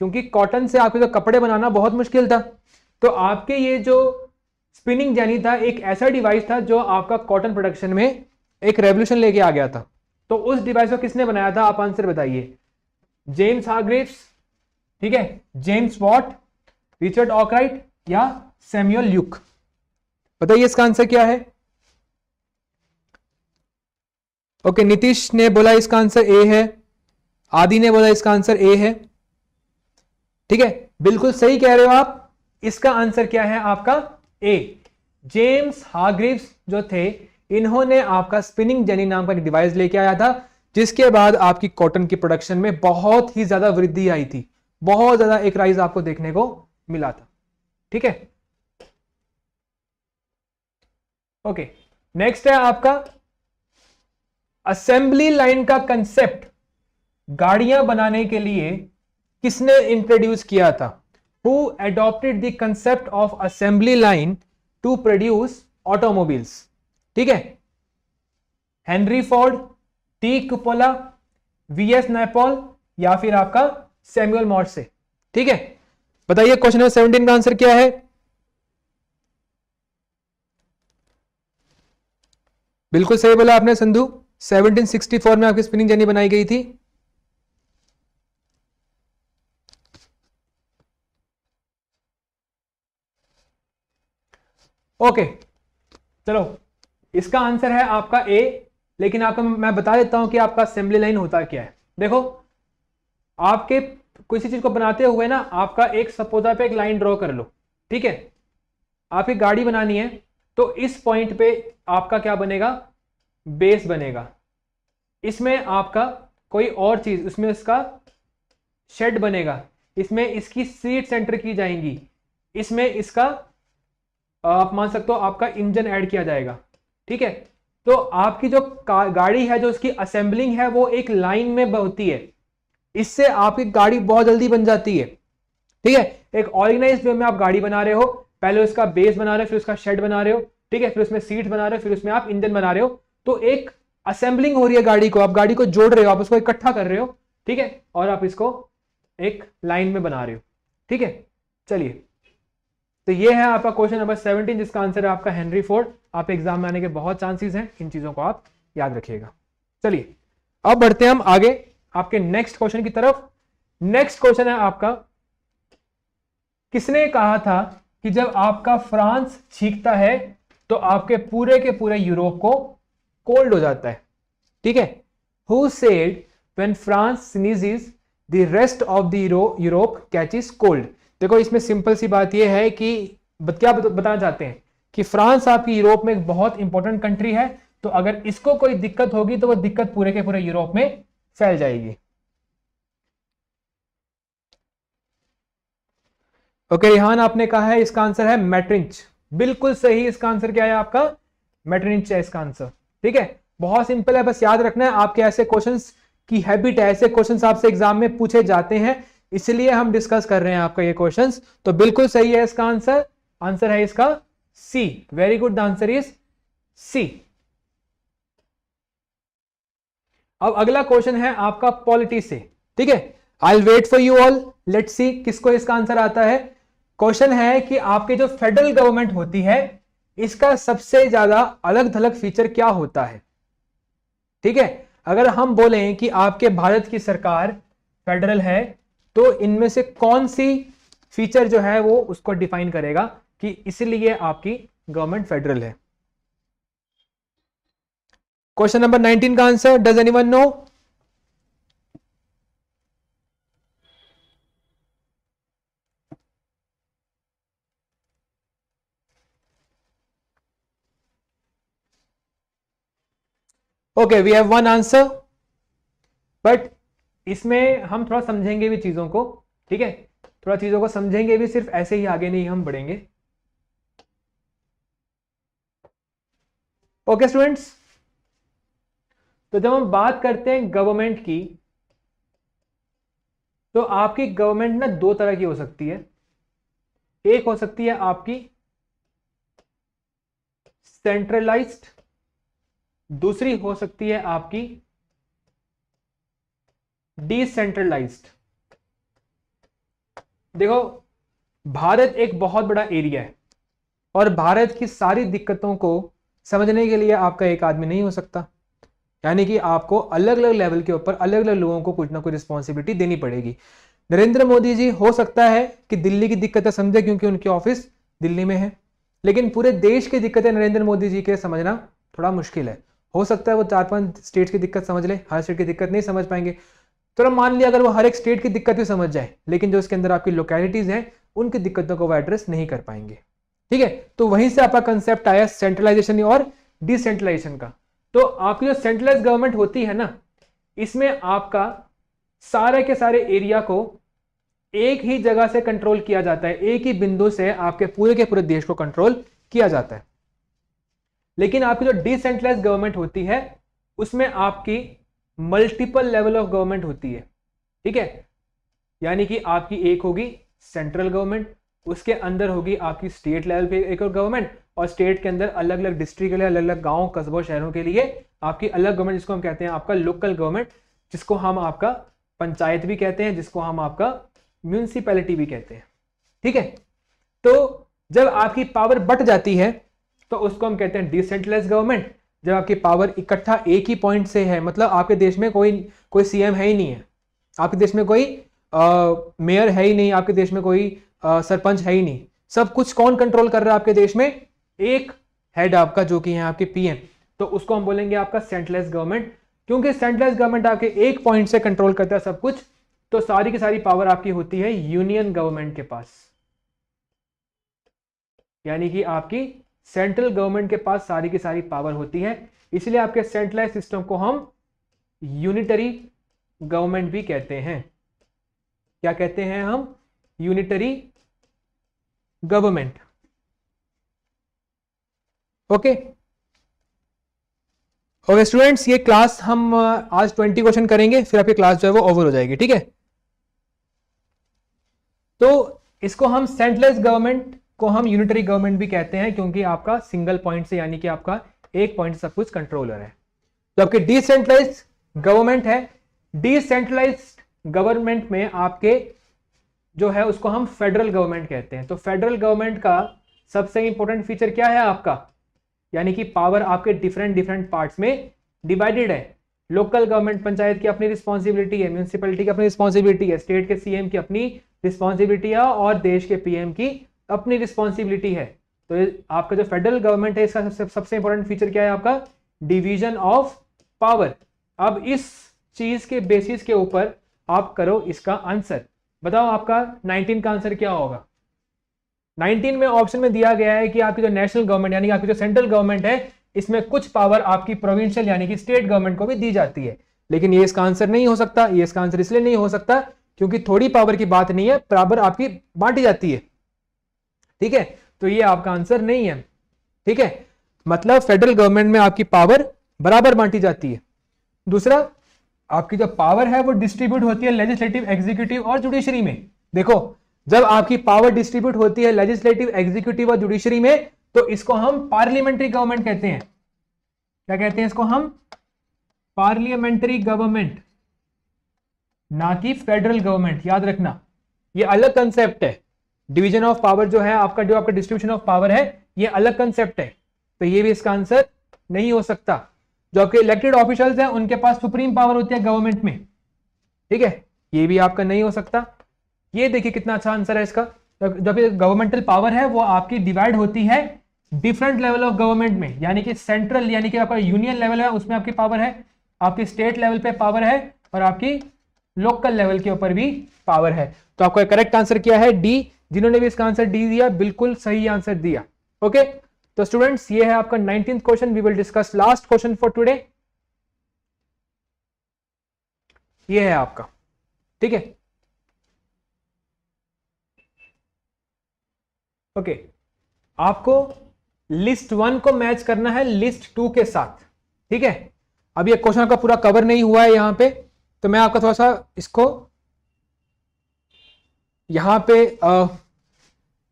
क्योंकि कॉटन से आपके जो कपड़े बनाना बहुत मुश्किल था। तो आपके ये जो स्पिनिंग जेनी था एक ऐसा डिवाइस था जो आपका कॉटन प्रोडक्शन में एक रेवोल्यूशन लेके आ गया था। तो उस डिवाइस को किसने बनाया था? आप आंसर बताइए। जेम्स हार्ग्रीव्स, ठीक है, जेम्स वॉट, रिचर्ड ऑकराइट या सैमुअल ल्यूक? बताइए इसका आंसर क्या है? ओके, नीतीश ने बोला इसका आंसर ए है, आदि ने बोला इसका आंसर ए है, ठीक है, बिल्कुल सही कह रहे हो आप। इसका आंसर क्या है आपका? ए। जेम्स हार्ग्रीव्स जो थे, इन्होंने आपका स्पिनिंग जेनी नाम का एक डिवाइस लेके आया था, जिसके बाद आपकी कॉटन की प्रोडक्शन में बहुत ही ज्यादा वृद्धि आई थी, बहुत ज्यादा एक राइज आपको देखने को मिला था, ठीक है। ओके, नेक्स्ट है आपका असेंबली लाइन का कंसेप्ट गाड़ियां बनाने के लिए किसने इंट्रोड्यूस किया था? Who adopted the concept of assembly line to produce automobiles? ठीक है, Henry Ford, T Kupola, VS Naipaul या फिर आपका सैमुअल मॉर्से? ठीक है, बताइए क्वेश्चन नंबर 17 का आंसर क्या है? बिल्कुल सही बोला आपने संधू, 1764 में आपकी स्पिनिंग जेनी बनाई गई थी। ओके, चलो इसका आंसर है आपका ए, लेकिन आपको मैं बता देता हूं कि आपका असेंबली लाइन होता क्या है। देखो, आपके किसी चीज को बनाते हुए ना, आपका एक सपोज आप एक लाइन ड्रॉ कर लो, ठीक है। आपकी गाड़ी बनानी है, तो इस पॉइंट पे आपका क्या बनेगा? बेस बनेगा। इसमें आपका कोई और चीज, उसमें इसका शेड बनेगा, इसमें इसकी सीट सेंटर की जाएंगी, इसमें इसका आप मान सकते हो आपका इंजन ऐड किया जाएगा, ठीक है। तो आपकी जो गाड़ी है, जो उसकी असेंबलिंग है, वो एक लाइन में होती है। इससे आपकी गाड़ी बहुत जल्दी बन जाती है, ठीक है। एक ऑर्गेनाइज्ड वे में आप गाड़ी बना रहे हो, पहले उसका बेस बना रहे हो, फिर उसका शेड बना रहे हो, ठीक है, फिर उसमें सीट बना रहे हो, फिर उसमें आप इंजन बना रहे हो। तो एक असेंबलिंग हो रही है गाड़ी को, आप गाड़ी को जोड़ रहे हो, आप उसको इकट्ठा कर रहे हो, ठीक है, और आप इसको एक लाइन में बना रहे हो, ठीक है। चलिए, तो ये है आपका क्वेश्चन नंबर 17, जिसका आंसर है आपका हेनरी फोर्ड। आप एग्जाम में आने के बहुत चांसेस हैं, इन चीजों को आप याद रखिएगा। चलिए, अब बढ़ते हैं हम आगे आपके नेक्स्ट क्वेश्चन की तरफ। नेक्स्ट क्वेश्चन है आपका, किसने कहा था कि जब आपका फ्रांस छींकता है तो आपके पूरे के पूरे यूरोप को कोल्ड हो जाता है? ठीक है, who said when France sneezes the rest of the Europe catches cold? देखो, इसमें सिंपल सी बात यह है कि क्या बताना चाहते हैं कि फ्रांस आपकी यूरोप में एक बहुत इंपॉर्टेंट कंट्री है, तो अगर इसको कोई दिक्कत होगी तो वो दिक्कत पूरे के पूरे यूरोप में फैल जाएगी। ओके रिहान, आपने कहा है इसका आंसर है मैट्रिंच। बिल्कुल सही, इसका आंसर क्या है आपका? मैट्रिंच है इसका आंसर। ठीक है, बहुत सिंपल है, बस याद रखना है आपके ऐसे क्वेश्चंस की हैबिट है, ऐसे क्वेश्चंस आपसे एग्जाम में पूछे जाते हैं, इसलिए हम डिस्कस कर रहे हैं आपका ये क्वेश्चंस। तो बिल्कुल सही है इसका आंसर। आंसर है इसका C. Very good, the answer is C. अब अगला क्वेश्चन है आपका पॉलिटी से। ठीक है, I will wait for you all, let's see किसको इसका आंसर आता है। क्वेश्चन है कि आपकी जो फेडरल गवर्नमेंट होती है इसका सबसे ज्यादा अलग थलग फीचर क्या होता है। ठीक है, अगर हम बोलें कि आपके भारत की सरकार फेडरल है तो इनमें से कौन सी फीचर जो है वो उसको डिफाइन करेगा कि इसलिए आपकी गवर्नमेंट फेडरल है। क्वेश्चन नंबर 19 का answer does anyone know? Okay, we have one answer, but इसमें हम थोड़ा समझेंगे भी चीजों को। ठीक है, थोड़ा चीजों को समझेंगे भी, सिर्फ ऐसे ही आगे नहीं हम बढ़ेंगे। ओके स्टूडेंट्स, तो जब हम बात करते हैं गवर्नमेंट की, तो आपकी गवर्नमेंट ना दो तरह की हो सकती है। एक हो सकती है आपकी सेंट्रलाइज्ड, दूसरी हो सकती है आपकी डिसेंट्रलाइज्ड। देखो, भारत एक बहुत बड़ा एरिया है और भारत की सारी दिक्कतों को समझने के लिए आपका एक आदमी नहीं हो सकता, यानी कि आपको अलग अलग लेवल के ऊपर अलग अलग लोगों को कुछ ना कुछ रिस्पॉन्सिबिलिटी देनी पड़ेगी। नरेंद्र मोदी जी हो सकता है कि दिल्ली की दिक्कतें समझे क्योंकि उनकी ऑफिस दिल्ली में है, लेकिन पूरे देश की दिक्कतें नरेंद्र मोदी जी के समझना थोड़ा मुश्किल है। हो सकता है वो 4-5 स्टेट की दिक्कत समझ ले, हर स्टेट की दिक्कत नहीं समझ पाएंगे। तो मान लिया अगर वो हर एक स्टेट की दिक्कत भी समझ जाए, लेकिन जो इसके अंदर आपकी लोकेलिटीज हैं उनकी दिक्कतों को वो एड्रेस नहीं कर पाएंगे। ठीक है, तो वहीं से आपका कंसेप्ट आया सेंट्रलाइजेशन और डिसेंट्रलाइजेशन का। तो आपकी जो सेंट्रलाइज गवर्नमेंट होती है ना, इसमें आपका सारे के सारे एरिया को एक ही जगह से कंट्रोल किया जाता है, एक ही बिंदु से आपके पूरे के पूरे देश को कंट्रोल किया जाता है। लेकिन आपकी जो डिसेंट्रलाइज गवर्नमेंट होती है उसमें आपकी मल्टीपल लेवल ऑफ गवर्नमेंट होती है। ठीक है, यानी कि आपकी एक होगी सेंट्रल गवर्नमेंट, उसके अंदर होगी आपकी स्टेट लेवल पे एक और गवर्नमेंट, और स्टेट के अंदर अलग अलग डिस्ट्रिक्ट के लिए, अलग अलग गांव कस्बों शहरों के लिए आपकी अलग गवर्नमेंट, जिसको हम कहते हैं आपका लोकल गवर्नमेंट, जिसको हम आपका पंचायत भी कहते हैं, जिसको हम आपका म्यूनिसिपैलिटी भी कहते हैं। ठीक है, तो जब आपकी पावर बट जाती है तो उसको हम कहते हैं डिसेंट्रलाइज गवर्नमेंट। जब आपकी पावर इकट्ठा एक ही पॉइंट से है, मतलब आपके देश में कोई सीएम है ही नहीं है, आपके देश में कोई मेयर है ही नहीं, आपके देश में कोई सरपंच है ही नहीं, सब कुछ कौन कंट्रोल कर रहा है आपके देश में? एक हेड आपका, जो कि है आपके पीएम। तो उसको हम बोलेंगे आपका सेंट्रलाइज गवर्नमेंट। क्योंकि सेंट्रलाइज गवर्नमेंट आपके एक पॉइंट से कंट्रोल करता है सब कुछ, तो सारी की सारी पावर आपकी होती है यूनियन गवर्नमेंट के पास, यानी कि आपकी सेंट्रल गवर्नमेंट के पास सारी की सारी पावर होती है। इसलिए आपके सेंट्रलाइज सिस्टम को हम यूनिटरी गवर्नमेंट भी कहते हैं। क्या कहते हैं हम? Unitary government. Okay okay students, ये क्लास हम आज 20 क्वेश्चन करेंगे, फिर आपकी क्लास जो है वो ओवर हो जाएगी। ठीक है, तो इसको हम सेंट्रलाइज गवर्नमेंट को हम यूनिटरी गवर्नमेंट भी कहते हैं, क्योंकि आपका सिंगल पॉइंट से, यानी कि आपका एक पॉइंट सब कुछ कंट्रोलर है। तो आपके डिसेंट्रलाइज गवर्नमेंट है, डिसेंट्रलाइज गवर्नमेंट में आपके जो है उसको हम फेडरल गवर्नमेंट कहते हैं। तो फेडरल गवर्नमेंट का सबसे इंपॉर्टेंट फीचर क्या है आपका? यानी कि पावर आपके डिफरेंट डिफरेंट पार्ट्स में डिवाइडेड है। लोकल गवर्नमेंट, पंचायत की अपनी रिस्पॉन्सिबिलिटी है, म्यूनिसिपैलिटी की अपनी रिस्पॉन्सिबिलिटी है, स्टेट के सीएम की अपनी रिस्पॉन्सिबिलिटी है, और देश के पीएम की अपनी रिस्पॉन्सिबिलिटी है। तो आपका जो फेडरल गवर्नमेंट है, इसका सबसे इंपॉर्टेंट फीचर क्या है आपका? Division of power. अब इस चीज के बेसिस के ऊपर आप करो इसका आंसर। बताओ आपका 19 का आंसर क्या होगा? 19 में ऑप्शन में दिया गया है कि आपकी जो नेशनल गवर्नमेंट, यानी कि आपकी जो सेंट्रल गवर्नमेंट है, इसमें कुछ पावर आपकी प्रोविंशियल यानी कि स्टेट गवर्नमेंट को भी दी जाती है। लेकिन ये इसका आंसर नहीं हो सकता। ये इसका आंसर इसलिए नहीं हो सकता क्योंकि थोड़ी पावर की बात नहीं है, बराबर आपकी बांटी जाती है। ठीक है, तो ये आपका आंसर नहीं है। ठीक है, मतलब फेडरल गवर्नमेंट में आपकी पावर बराबर बांटी जाती है। दूसरा, आपकी जो पावर है वो डिस्ट्रीब्यूट होती है लेजिस्लेटिव, एग्जीक्यूटिव और जुडिशरी में। देखो, जब आपकी पावर डिस्ट्रीब्यूट होती है लेजिस्लेटिव, एग्जीक्यूटिव और जुडिशरी में, तो इसको हम पार्लियामेंट्री गवर्नमेंट कहते हैं। क्या कहते हैं इसको हम? पार्लियामेंट्री गवर्नमेंट, ना कि फेडरल गवर्नमेंट। याद रखना, ये अलग कंसेप्ट है। डिवीजन ऑफ पावर जो है आपका, जो आपका डिस्ट्रीब्यूशन ऑफ पावर है, ये अलग कंसेप्ट है। तो ये भी इसका आंसर नहीं हो सकता। जो आपके इलेक्टेड ऑफिशियल्स हैं उनके पास सुप्रीम पावर होती है गवर्नमेंट में। ठीक है, ये भी आपका नहीं हो सकता। ये देखिए कितना अच्छा आंसर है इसका। जब गवर्नमेंटल पावर है वो आपकी डिवाइड होती है डिफरेंट लेवल ऑफ गवर्नमेंट में, यानी कि सेंट्रल, यानी कि आपका यूनियन लेवल है उसमें आपकी पावर है, आपकी स्टेट लेवल पे पावर है, और आपकी लोकल लेवल के ऊपर भी पावर है। तो आपका करेक्ट आंसर क्या है? डी। जिन्होंने भी इसका आंसर डी दिया, बिल्कुल सही आंसर दिया। ओके, तो स्टूडेंट्स ये है आपका 19th question. We will discuss last question for today. ये है आपका, ठीक है। ओके, आपको लिस्ट 1 को मैच करना है लिस्ट 2 के साथ। ठीक है, अब ये क्वेश्चन का पूरा कवर नहीं हुआ है यहां पे, तो मैं आपका थोड़ा सा इसको यहां पे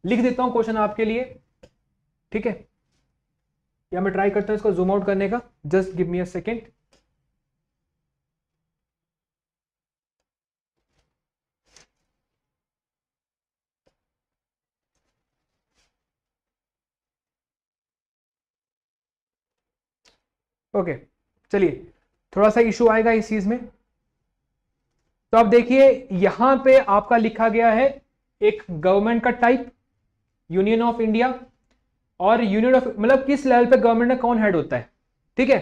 लिख देता हूं क्वेश्चन आपके लिए। ठीक है, या मैं ट्राई करता हूं इसको जूम आउट करने का। Just give me a second. Okay, चलिए, थोड़ा सा इशू आएगा इस चीज में। तो आप देखिए यहां पे आपका लिखा गया है एक गवर्नमेंट का टाइप, यूनियन ऑफ इंडिया, और यूनियन ऑफ, मतलब किस लेवल पे गवर्नमेंट में कौन हेड होता है। ठीक है,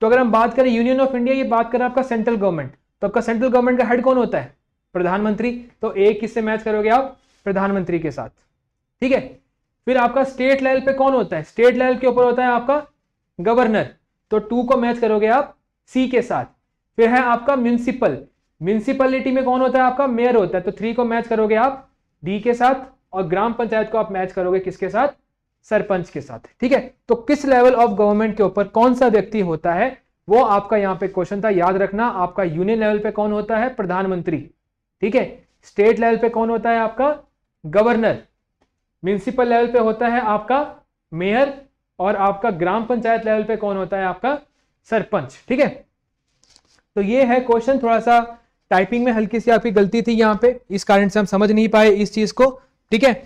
तो अगर हम बात करें यूनियन ऑफ इंडिया, ये बात करें आपका सेंट्रल गवर्नमेंट, तो आपका सेंट्रल गवर्नमेंट का हेड कौन होता है? प्रधानमंत्री। तो एक किससे मैच करोगे आप? प्रधानमंत्री के साथ। ठीक है, फिर आपका स्टेट लेवल पे कौन होता है? स्टेट लेवल के ऊपर होता है आपका गवर्नर, तो 2 को मैच करोगे आप सी के साथ। फिर है आपका म्यूनिसिपल, म्यूनिसिपैलिटी में कौन होता है? आपका मेयर होता है, तो 3 को मैच करोगे आप डी के साथ, और ग्राम पंचायत को आप मैच करोगे किसके साथ? सरपंच के साथ। ठीक है, तो किस लेवल ऑफ गवर्नमेंट के ऊपर कौन सा व्यक्ति होता है, वो आपका यहां पे क्वेश्चन था। याद रखना, आपका यूनियन लेवल पे कौन होता है? प्रधानमंत्री। ठीक है, स्टेट लेवल पे कौन होता है? आपका गवर्नर। म्यूनिसिपल लेवल पे होता है आपका मेयर, और आपका ग्राम पंचायत लेवल पे कौन होता है? आपका सरपंच। ठीक है, तो ये है क्वेश्चन। थोड़ा सा टाइपिंग में हल्की सी आपकी गलती थी यहाँ पे, इस कारण से हम समझ नहीं पाए इस चीज को। ठीक है,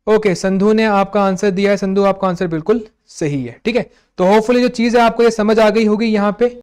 ओके, संधू ने आपका आंसर दिया है। संधू, आपका आंसर बिल्कुल सही है। ठीक है, तो होपफुली जो चीज है आपको ये समझ आ गई होगी यहाँ पे।